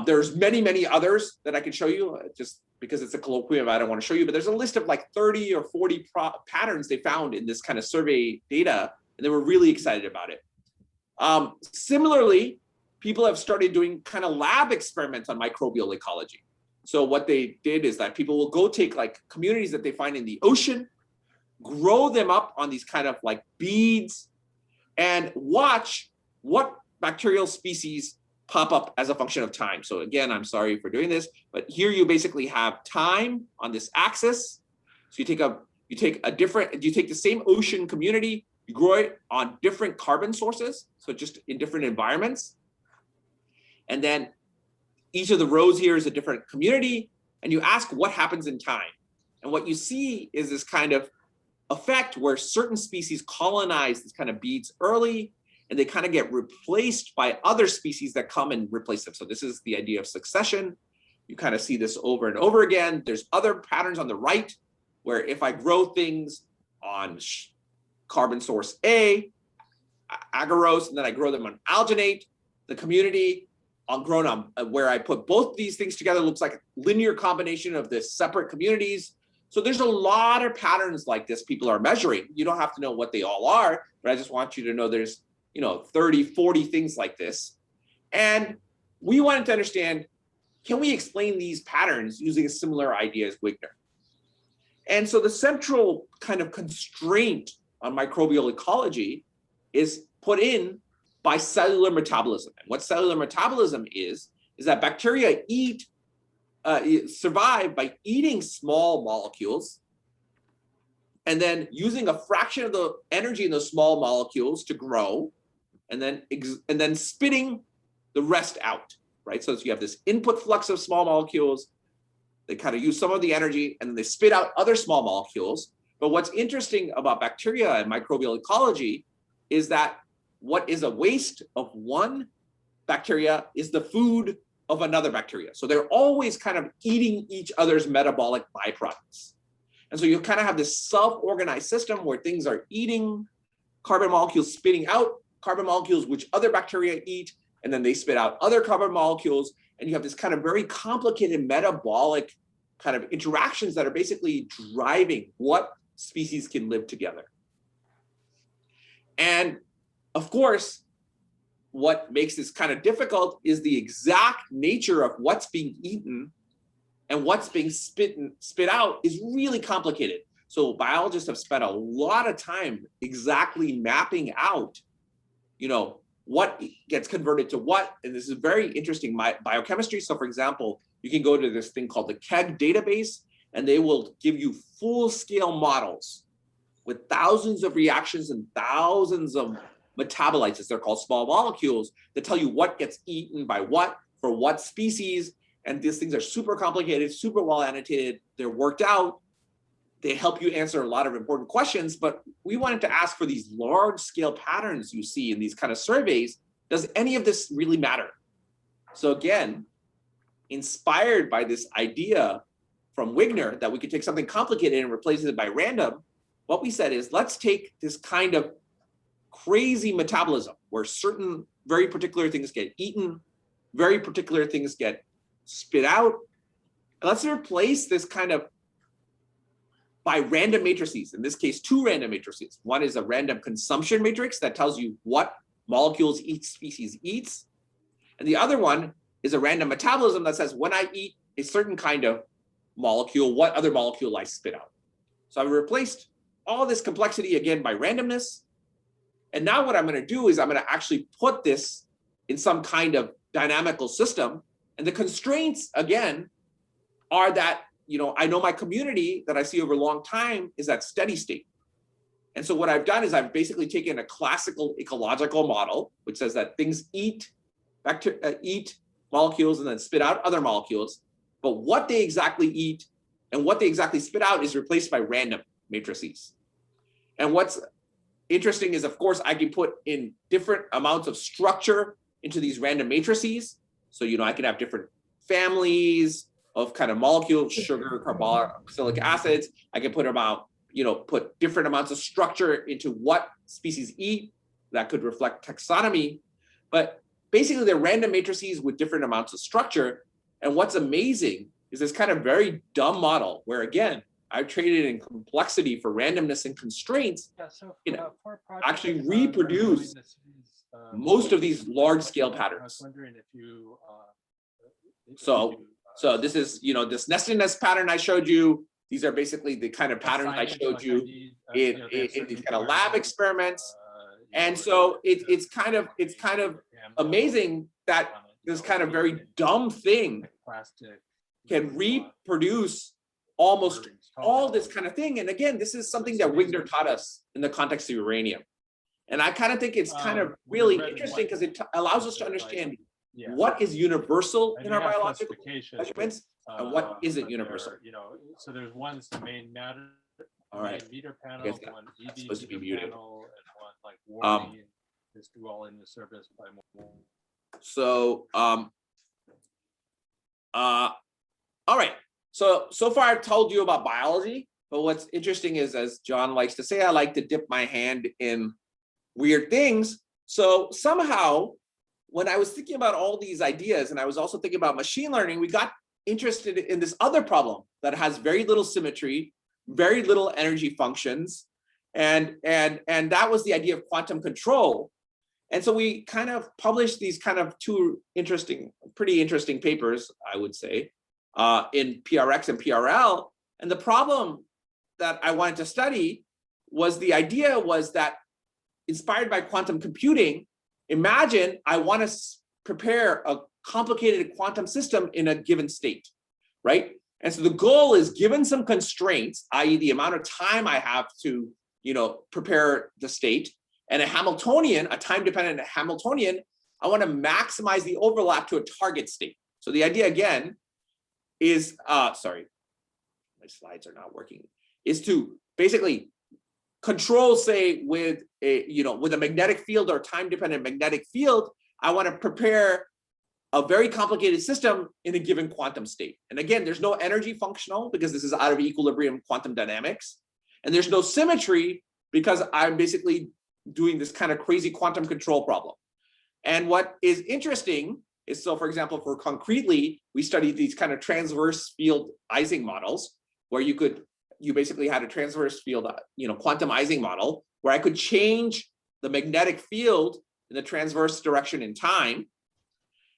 There's many, many others that I can show you, just because it's a colloquium, I don't want to show you, but there's a list of like 30 or 40 patterns they found in this kind of survey data, and they were really excited about it. Similarly, people have started doing kind of lab experiments on microbial ecology. So what they did is that people will go take like communities that they find in the ocean, grow them up on these kind of like beads, and watch what bacterial species pop up as a function of time. So again, I'm sorry for doing this, but here you basically have time on this axis. So you take the same ocean community, you grow it on different carbon sources, so just in different environments. And then each of the rows here is a different community, and you ask what happens in time. And what you see is this kind of effect where certain species colonize these kind of beads early, and they kind of get replaced by other species that come and replace them. So this is the idea of succession. You kind of see this over and over again. There's other patterns on the right, where if I grow things on carbon source A, agarose, and then I grow them on alginate, the community on grown on where I put both these things together looks like a linear combination of the separate communities. So there's a lot of patterns like this people are measuring. You don't have to know what they all are, but I just want you to know there's 30, 40 things like this. And we wanted to understand, can we explain these patterns using a similar idea as Wigner? And so the central kind of constraint on microbial ecology is put in by cellular metabolism. And what cellular metabolism is that bacteria survive by eating small molecules and then using a fraction of the energy in those small molecules to grow, and then spitting the rest out, right? So you have this input flux of small molecules, they kind of use some of the energy, and then they spit out other small molecules. But what's interesting about bacteria and microbial ecology is that what is a waste of one bacteria is the food of another bacteria. So they're always kind of eating each other's metabolic byproducts. And so you kind of have this self-organized system where things are eating carbon molecules, spitting out carbon molecules, which other bacteria eat, and then they spit out other carbon molecules. And you have this kind of very complicated metabolic kind of interactions that are basically driving what species can live together. And of course, what makes this kind of difficult is the exact nature of what's being eaten and what's being spit out is really complicated. So biologists have spent a lot of time exactly mapping out, what gets converted to what. And this is very interesting biochemistry. So for example, you can go to this thing called the KEGG database, and they will give you full-scale models with thousands of reactions and thousands of metabolites, as they're called, small molecules, that tell you what gets eaten by what for what species. And these things are super complicated, super well annotated. They're worked out. They help you answer a lot of important questions. But we wanted to ask, for these large-scale patterns you see in these kind of surveys, does any of this really matter? So again, inspired by this idea from Wigner that we could take something complicated and replace it by random, what we said is, let's take this kind of crazy metabolism where certain very particular things get eaten, very particular things get spit out, and let's replace this kind of by random matrices. In this case, two random matrices. One is a random consumption matrix that tells you what molecules each species eats, and the other one is a random metabolism that says, when I eat a certain kind of molecule, what other molecule I spit out. So I've replaced all this complexity again by randomness. And now what I'm going to do is I'm going to actually put this in some kind of dynamical system. And the constraints, again, are that, I know my community that I see over a long time is at steady state. And so what I've done is I've basically taken a classical ecological model, which says that things eat molecules and then spit out other molecules. But what they exactly eat and what they exactly spit out is replaced by random matrices. And what's interesting is, of course, I can put in different amounts of structure into these random matrices. So, I can have different families of kind of molecules, sugar, carboxylic acids. I can put put different amounts of structure into what species eat. That could reflect taxonomy. But basically, they're random matrices with different amounts of structure. And what's amazing is this kind of very dumb model where, again, I've traded in complexity for randomness and constraints, actually reproduce most of these large-scale patterns. I was wondering if you. So this is, this Nestedness pattern I showed you. These are basically the kind of patterns I showed you in these kind of lab experiments. And so it's kind of amazing that this kind of very dumb thing can reproduce almost all this kind of thing. And again, this is something that Wigner taught us in the context of uranium. And I kind of think it's kind of really interesting because it allows us to understand what is universal in our biological measurements and what isn't universal. So there's one's the main matter. All right. Meter panel, one EV supposed to be meter muted. panel, and one like warning is all in the surface by more. So all right. So far I've told you about biology, but what's interesting is, as John likes to say, I like to dip my hand in weird things. So somehow, when I was thinking about all these ideas, and I was also thinking about machine learning, we got interested in this other problem that has very little symmetry, very little energy functions, and that was the idea of quantum control. And so we kind of published these kind of two pretty interesting papers, I would say, in PRX and PRL. And the problem that I wanted to study was the idea was that, inspired by quantum computing, imagine I want to prepare a complicated quantum system in a given state, right? And so the goal is, given some constraints, i.e. the amount of time I have to, prepare the state, and a Hamiltonian, a time-dependent Hamiltonian, I want to maximize the overlap to a target state. So the idea again is, sorry, my slides are not working, is to basically control, say, with a magnetic field or time-dependent magnetic field, I want to prepare a very complicated system in a given quantum state. And again, there's no energy functional because this is out of equilibrium quantum dynamics. And there's no symmetry because I'm basically doing this kind of crazy quantum control problem. And what is interesting is, so for example, for concretely, we studied these kind of transverse field Ising models where you basically had a transverse field, quantum Ising model where I could change the magnetic field in the transverse direction in time.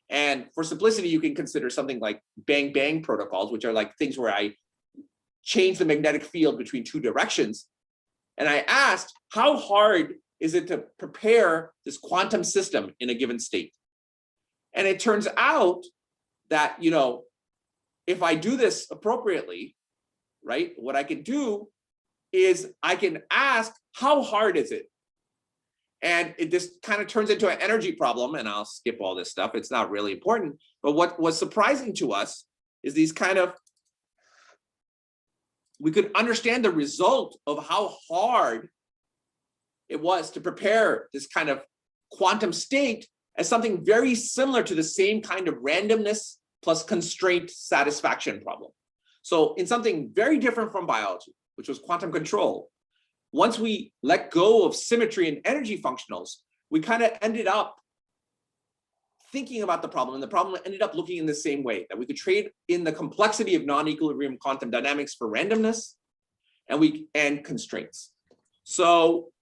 And for simplicity, you can consider something like bang-bang protocols, which are like things where I change the magnetic field between two directions. And I asked, how hard is it to prepare this quantum system in a given state? And it turns out that, if I do this appropriately, right, what I can do is I can ask, how hard is it? And this kind of turns into an energy problem, and I'll skip all this stuff. It's not really important. But what was surprising to us is these kind of, we could understand the result of how hard it was to prepare this kind of quantum state as something very similar to the same kind of randomness plus constraint satisfaction problem. So in something very different from biology, which was quantum control, once we let go of symmetry and energy functionals, we kind of ended up thinking about the problem, and the problem ended up looking in the same way, that we could trade in the complexity of non-equilibrium quantum dynamics for randomness and constraints. So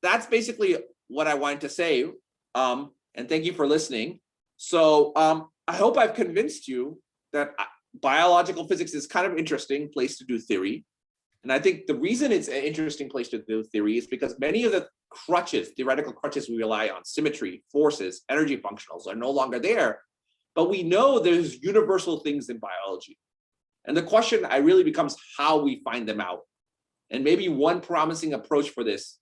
that's basically what I wanted to say, and thank you for listening. So I hope I've convinced you that biological physics is kind of an interesting place to do theory. And I think the reason it's an interesting place to do theory is because many of the theoretical crutches we rely on, symmetry, forces, energy functionals, are no longer there. But we know there's universal things in biology. And the question really becomes how we find them out. And maybe one promising approach for this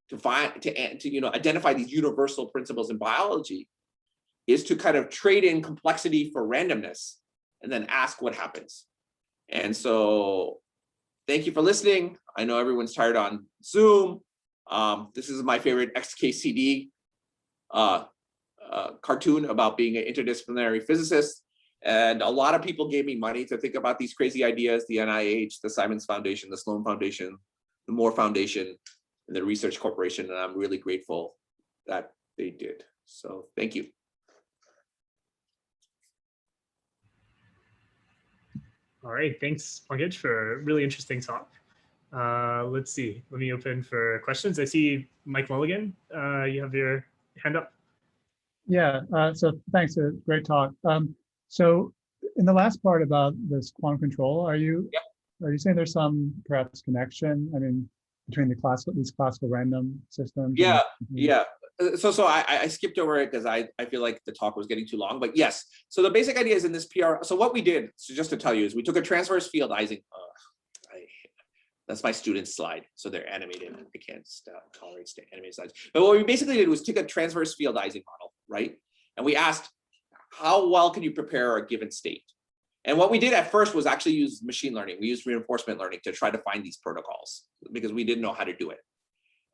to identify these universal principles in biology is to kind of trade in complexity for randomness and then ask what happens. And so thank you for listening. I know everyone's tired on Zoom. This is my favorite XKCD cartoon about being an interdisciplinary physicist. And a lot of people gave me money to think about these crazy ideas: the NIH, the Simons Foundation, the Sloan Foundation, the Moore Foundation, and the Research Corporation. And I'm really grateful that they did. So thank you. All right, thanks, Pankaj, for a really interesting talk. Let's see, let me open for questions. I see Mike Mulligan, you have your hand up. Yeah, so thanks, a great talk. So in the last part about this quantum control, are you saying there's some perhaps connection? I mean, between these classical random systems? Yeah, yeah. So I skipped over it because I feel like the talk was getting too long. But yes, so the basic idea is in this PR. So what we did, so just to tell you, is we took a transverse field Ising. That's my student's slide, so they're animated. I can't tolerate animated slides. But what we basically did was take a transverse field Ising model, right? And we asked, how well can you prepare a given state? And what we did at first was actually use machine learning. We used reinforcement learning to try to find these protocols because we didn't know how to do it.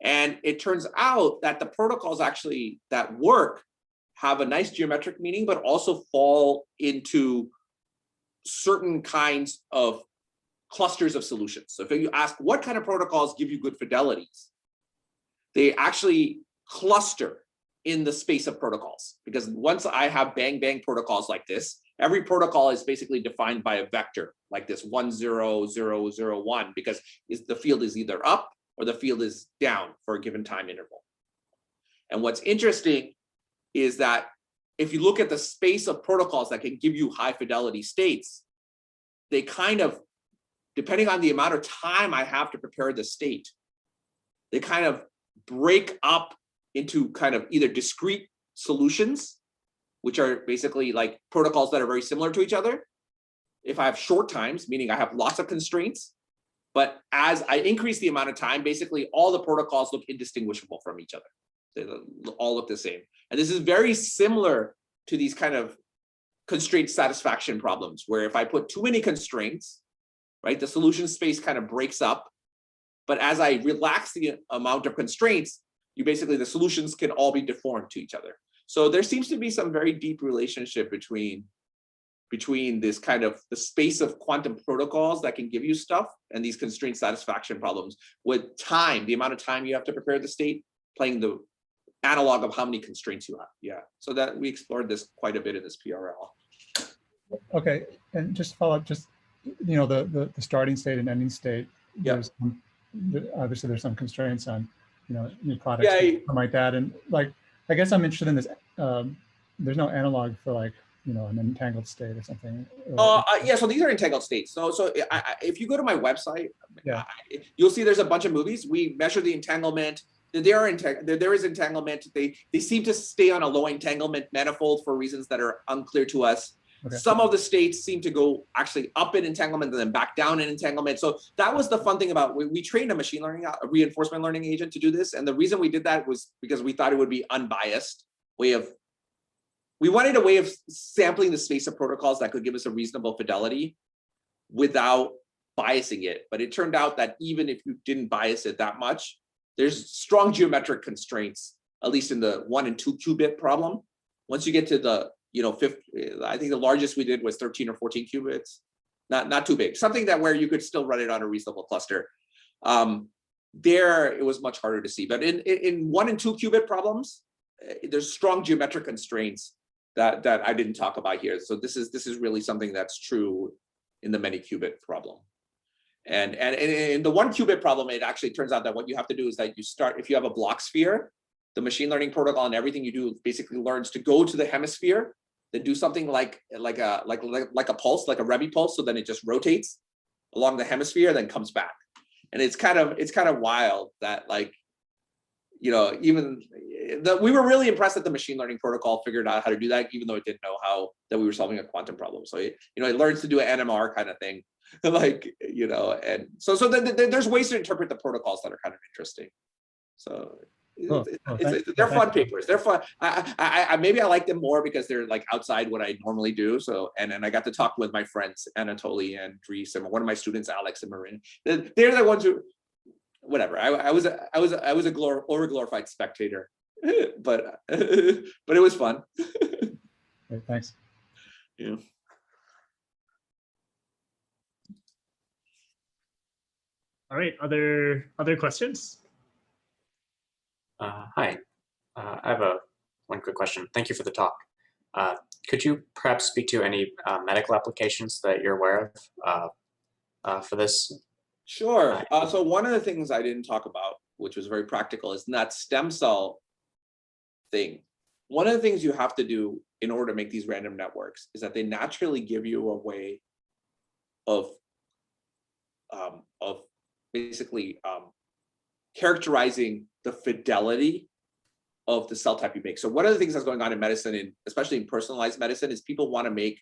And it turns out that the protocols actually that work have a nice geometric meaning, but also fall into certain kinds of clusters of solutions. So if you ask what kind of protocols give you good fidelities, they actually cluster in the space of protocols. Because once I have bang protocols like this, every protocol is basically defined by a vector like this 1, 0, 0, 0, 1, because the field is either up or the field is down for a given time interval. And what's interesting is that if you look at the space of protocols that can give you high fidelity states, they kind of, depending on the amount of time I have to prepare the state, they kind of break up into kind of either discrete solutions, which are basically like protocols that are very similar to each other. If I have short times, meaning I have lots of constraints, but as I increase the amount of time, basically all the protocols look indistinguishable from each other. They all look the same. And this is very similar to these kind of constraint satisfaction problems, where if I put too many constraints, right, the solution space kind of breaks up. But as I relax the amount of constraints, the solutions can all be deformed to each other. So there seems to be some very deep relationship between this kind of the space of quantum protocols that can give you stuff and these constraint satisfaction problems, with time, the amount of time you have to prepare the state, playing the analog of how many constraints you have. Yeah, so that we explored this quite a bit in this PRL. Okay, and just follow up, just, you know, the starting state and ending state. Yeah. Obviously there's some constraints on, you know, new products, Yeah, something like that. And like, I guess I'm interested in this. There's no analog for, like, you know, an entangled state or something. Yeah, so these are entangled states. So if you go to my website, yeah, you'll see there's a bunch of movies. We measure the entanglement. There is entanglement. They seem to stay on a low entanglement manifold for reasons that are unclear to us. Okay. Some of the states seem to go actually up in entanglement and then back down in entanglement. So that was the fun thing about, we trained a machine learning, a reinforcement learning agent to do this. And the reason we did that was because we thought it would be unbiased way of, we wanted a way of sampling the space of protocols that could give us a reasonable fidelity without biasing it. But it turned out that even if you didn't bias it that much, there's strong geometric constraints, at least in the 1 and 2 qubit problem. Once you get to the, you know, I think the largest we did was 13 or 14 qubits, not too big, something that where you could still run it on a reasonable cluster. There, it was much harder to see. But in 1 and 2 qubit problems, there's strong geometric constraints that I didn't talk about here. So this is really something that's true in the many qubit problem. And in the 1 qubit problem, it actually turns out that what you have to do is that you start, if you have a block sphere, the machine learning protocol and everything you do basically learns to go to the hemisphere, then do something like a pulse, like a Rebbe pulse. So then it just rotates along the hemisphere, then comes back. And it's kind of wild that, like, you know, we were really impressed that the machine learning protocol figured out how to do that, even though it didn't know that we were solving a quantum problem. So it learns to do an NMR kind of thing, like, you know, and so there's ways to interpret the protocols that are kind of interesting. So they're fun papers. They're fun. I maybe I like them more because they're like outside what I normally do. So and I got to talk with my friends Anatoly and Dries and one of my students Alex and Marin. They're the ones who, whatever. I was a overglorified spectator, but it was fun. Okay, thanks. Yeah. All right. Other questions? Hi, I have one quick question. Thank you for the talk. Could you perhaps speak to any medical applications that you're aware of for this? Sure. So one of the things I didn't talk about, which was very practical, is that stem cell thing. One of the things you have to do in order to make these random networks is that they naturally give you a way of basically characterizing the fidelity of the cell type you make. So one of the things that's going on in medicine, and especially in personalized medicine, is people want to make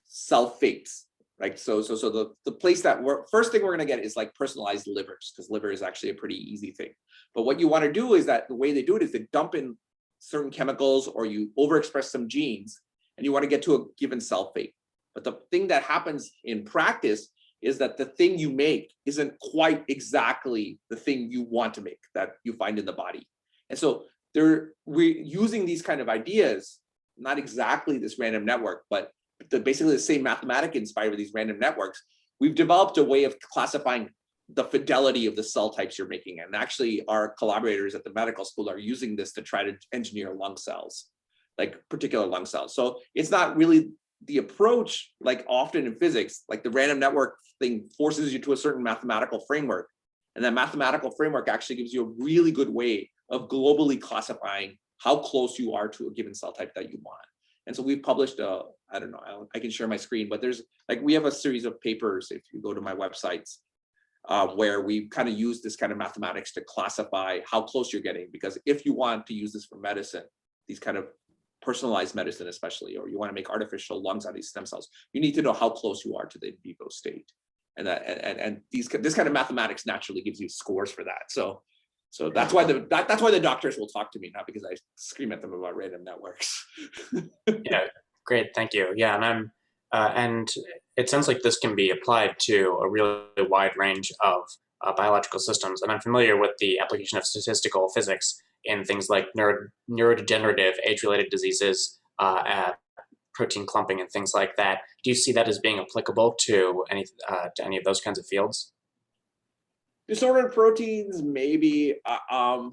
cell fates, right? So the place that first thing we're going to get is like personalized livers, because liver is actually a pretty easy thing. But what you want to do is that the way they do it is they dump in certain chemicals, or you overexpress some genes, and you want to get to a given cell fate. But the thing that happens in practice is that the thing you make isn't quite exactly the thing you want to make, that you find in the body. And so we're using these kind of ideas, not exactly this random network, but basically the same mathematic inspired with these random networks. We've developed a way of classifying the fidelity of the cell types you're making. And actually our collaborators at the medical school are using this to try to engineer lung cells, like particular lung cells. So it's not really the approach, like often in physics, like the random network thing forces you to a certain mathematical framework. And that mathematical framework actually gives you a really good way of globally classifying how close you are to a given cell type that you want. And so we've published I don't know, I can share my screen, but there's like, we have a series of papers, if you go to my websites, where we kind of use this kind of mathematics to classify how close you're getting. Because if you want to use this for medicine, these kind of personalized medicine especially, or you want to make artificial lungs out of these stem cells, you need to know how close you are to the in vivo state. And this kind of mathematics naturally gives you scores for that. So that's why the doctors will talk to me, not because I scream at them about random networks. Yeah, great, thank you. Yeah, and it sounds like this can be applied to a really wide range of biological systems. And I'm familiar with the application of statistical physics in things like neurodegenerative, age-related diseases, protein clumping, and things like that. Do you see that as being applicable to any of those kinds of fields? Disordered proteins, maybe. I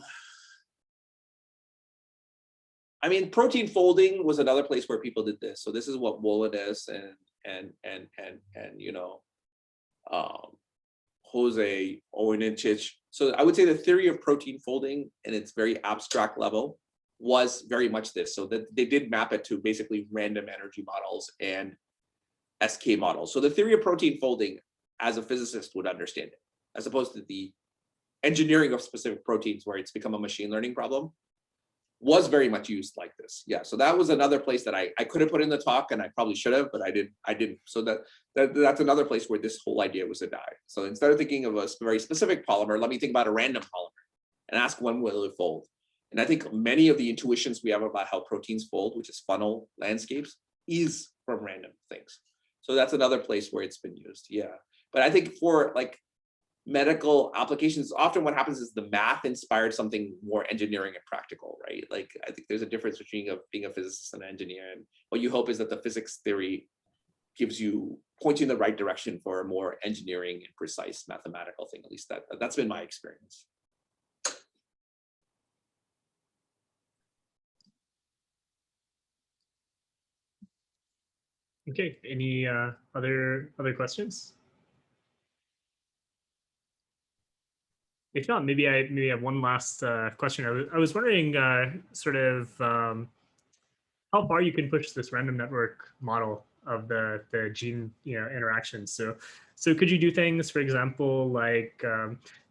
mean, protein folding was another place where people did this. So this is what Wolinus and you know, Jose Owenchich. So I would say the theory of protein folding in its very abstract level was very much this. So that they did map it to basically random energy models and SK models. So the theory of protein folding, as a physicist would understand it, as opposed to the engineering of specific proteins where it's become a machine learning problem, was very much used like this. Yeah, so that was another place that I could have put in the talk, and I probably should have, but I didn't. So that's another place where this whole idea was a die. So instead of thinking of a very specific polymer, let me think about a random polymer and ask when will it fold. And I think many of the intuitions we have about how proteins fold, which is funnel landscapes, is from random things. So that's another place where it's been used. Yeah, but I think for like medical applications, often what happens is the math inspired something more engineering and practical, right? Like I think there's a difference between being a physicist and an engineer, and what you hope is that the physics theory points you in the right direction for a more engineering and precise mathematical thing. At least that's been my experience. Okay, any other questions? If not, maybe I have one last question. I was wondering sort of how far you can push this random network model of the gene interactions. So could you do things, for example, like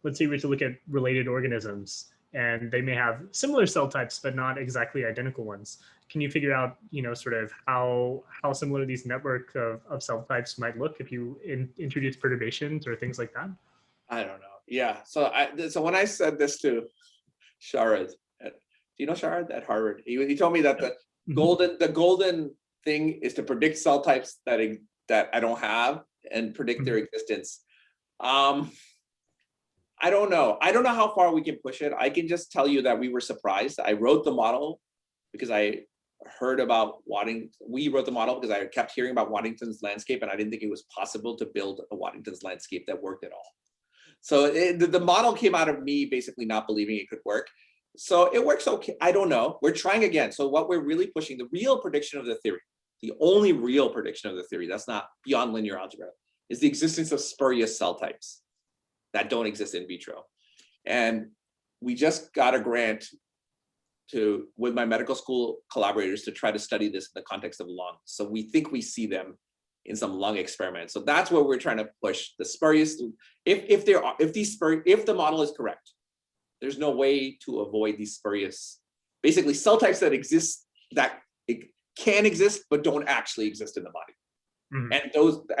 let's say we were to look at related organisms, and they may have similar cell types but not exactly identical ones. Can you figure out sort of how similar these network of cell types might look if you introduce perturbations or things like that? I don't know. Yeah. So when I said this to Sharad, do you know Sharad at Harvard? He told me that the golden thing is to predict cell types that I don't have and predict their existence. I don't know. I don't know how far we can push it. I can just tell you that we were surprised. I wrote the model because I heard about Waddington. We wrote the model because I kept hearing about Waddington's landscape, and I didn't think it was possible to build a Waddington's landscape that worked at all. So the model came out of me basically not believing it could work. So it works okay. I don't know. We're trying again. So what we're really pushing, the real prediction of the theory, the only real prediction of the theory that's not beyond linear algebra, is the existence of spurious cell types that don't exist in vitro. And we just got a grant with my medical school collaborators to try to study this in the context of lungs. So we think we see them in some lung experiments. So that's where we're trying to push the spurious. If the model is correct, there's no way to avoid these spurious, basically cell types that exist, that can exist but don't actually exist in the body.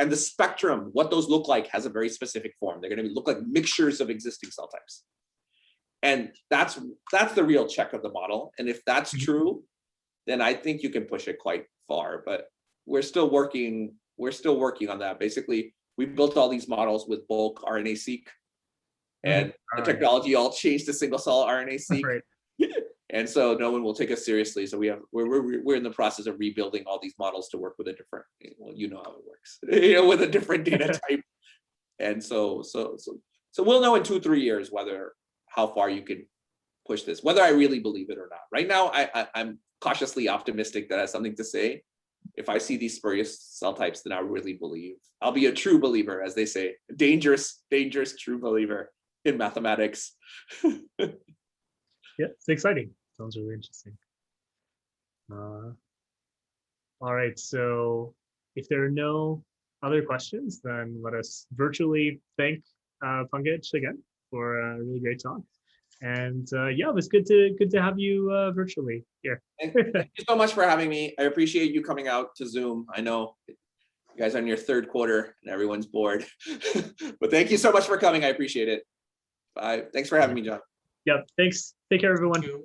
And the spectrum, what those look like, has a very specific form. They're going to look like mixtures of existing cell types. And that's the real check of the model. And if that's true, then I think you can push it quite far. But we're still working on that. Basically, we built all these models with bulk RNA-seq, and the technology all changed to single cell RNA-seq. Right. And so no one will take us seriously. So we're in the process of rebuilding all these models to work with a different, well, you know how it works, with a different data type. And so we'll know in 2-3 years how far you can push this, whether I really believe it or not. Right now, I'm cautiously optimistic that I have something to say. If I see these spurious cell types, then I really believe. I'll be a true believer, as they say, dangerous true believer in mathematics. Yeah, it's exciting. Sounds really interesting. All right, so if there are no other questions, then let us virtually thank Pankaj again for a really great talk. And yeah, it was good to have you virtually here. Thank you so much for having me. I appreciate you coming out to Zoom. I know you guys are in your 3rd quarter and everyone's bored, but thank you so much for coming. I appreciate it. Bye. Thanks for having me, John. Yep. Thanks. Take care, everyone. Thank you.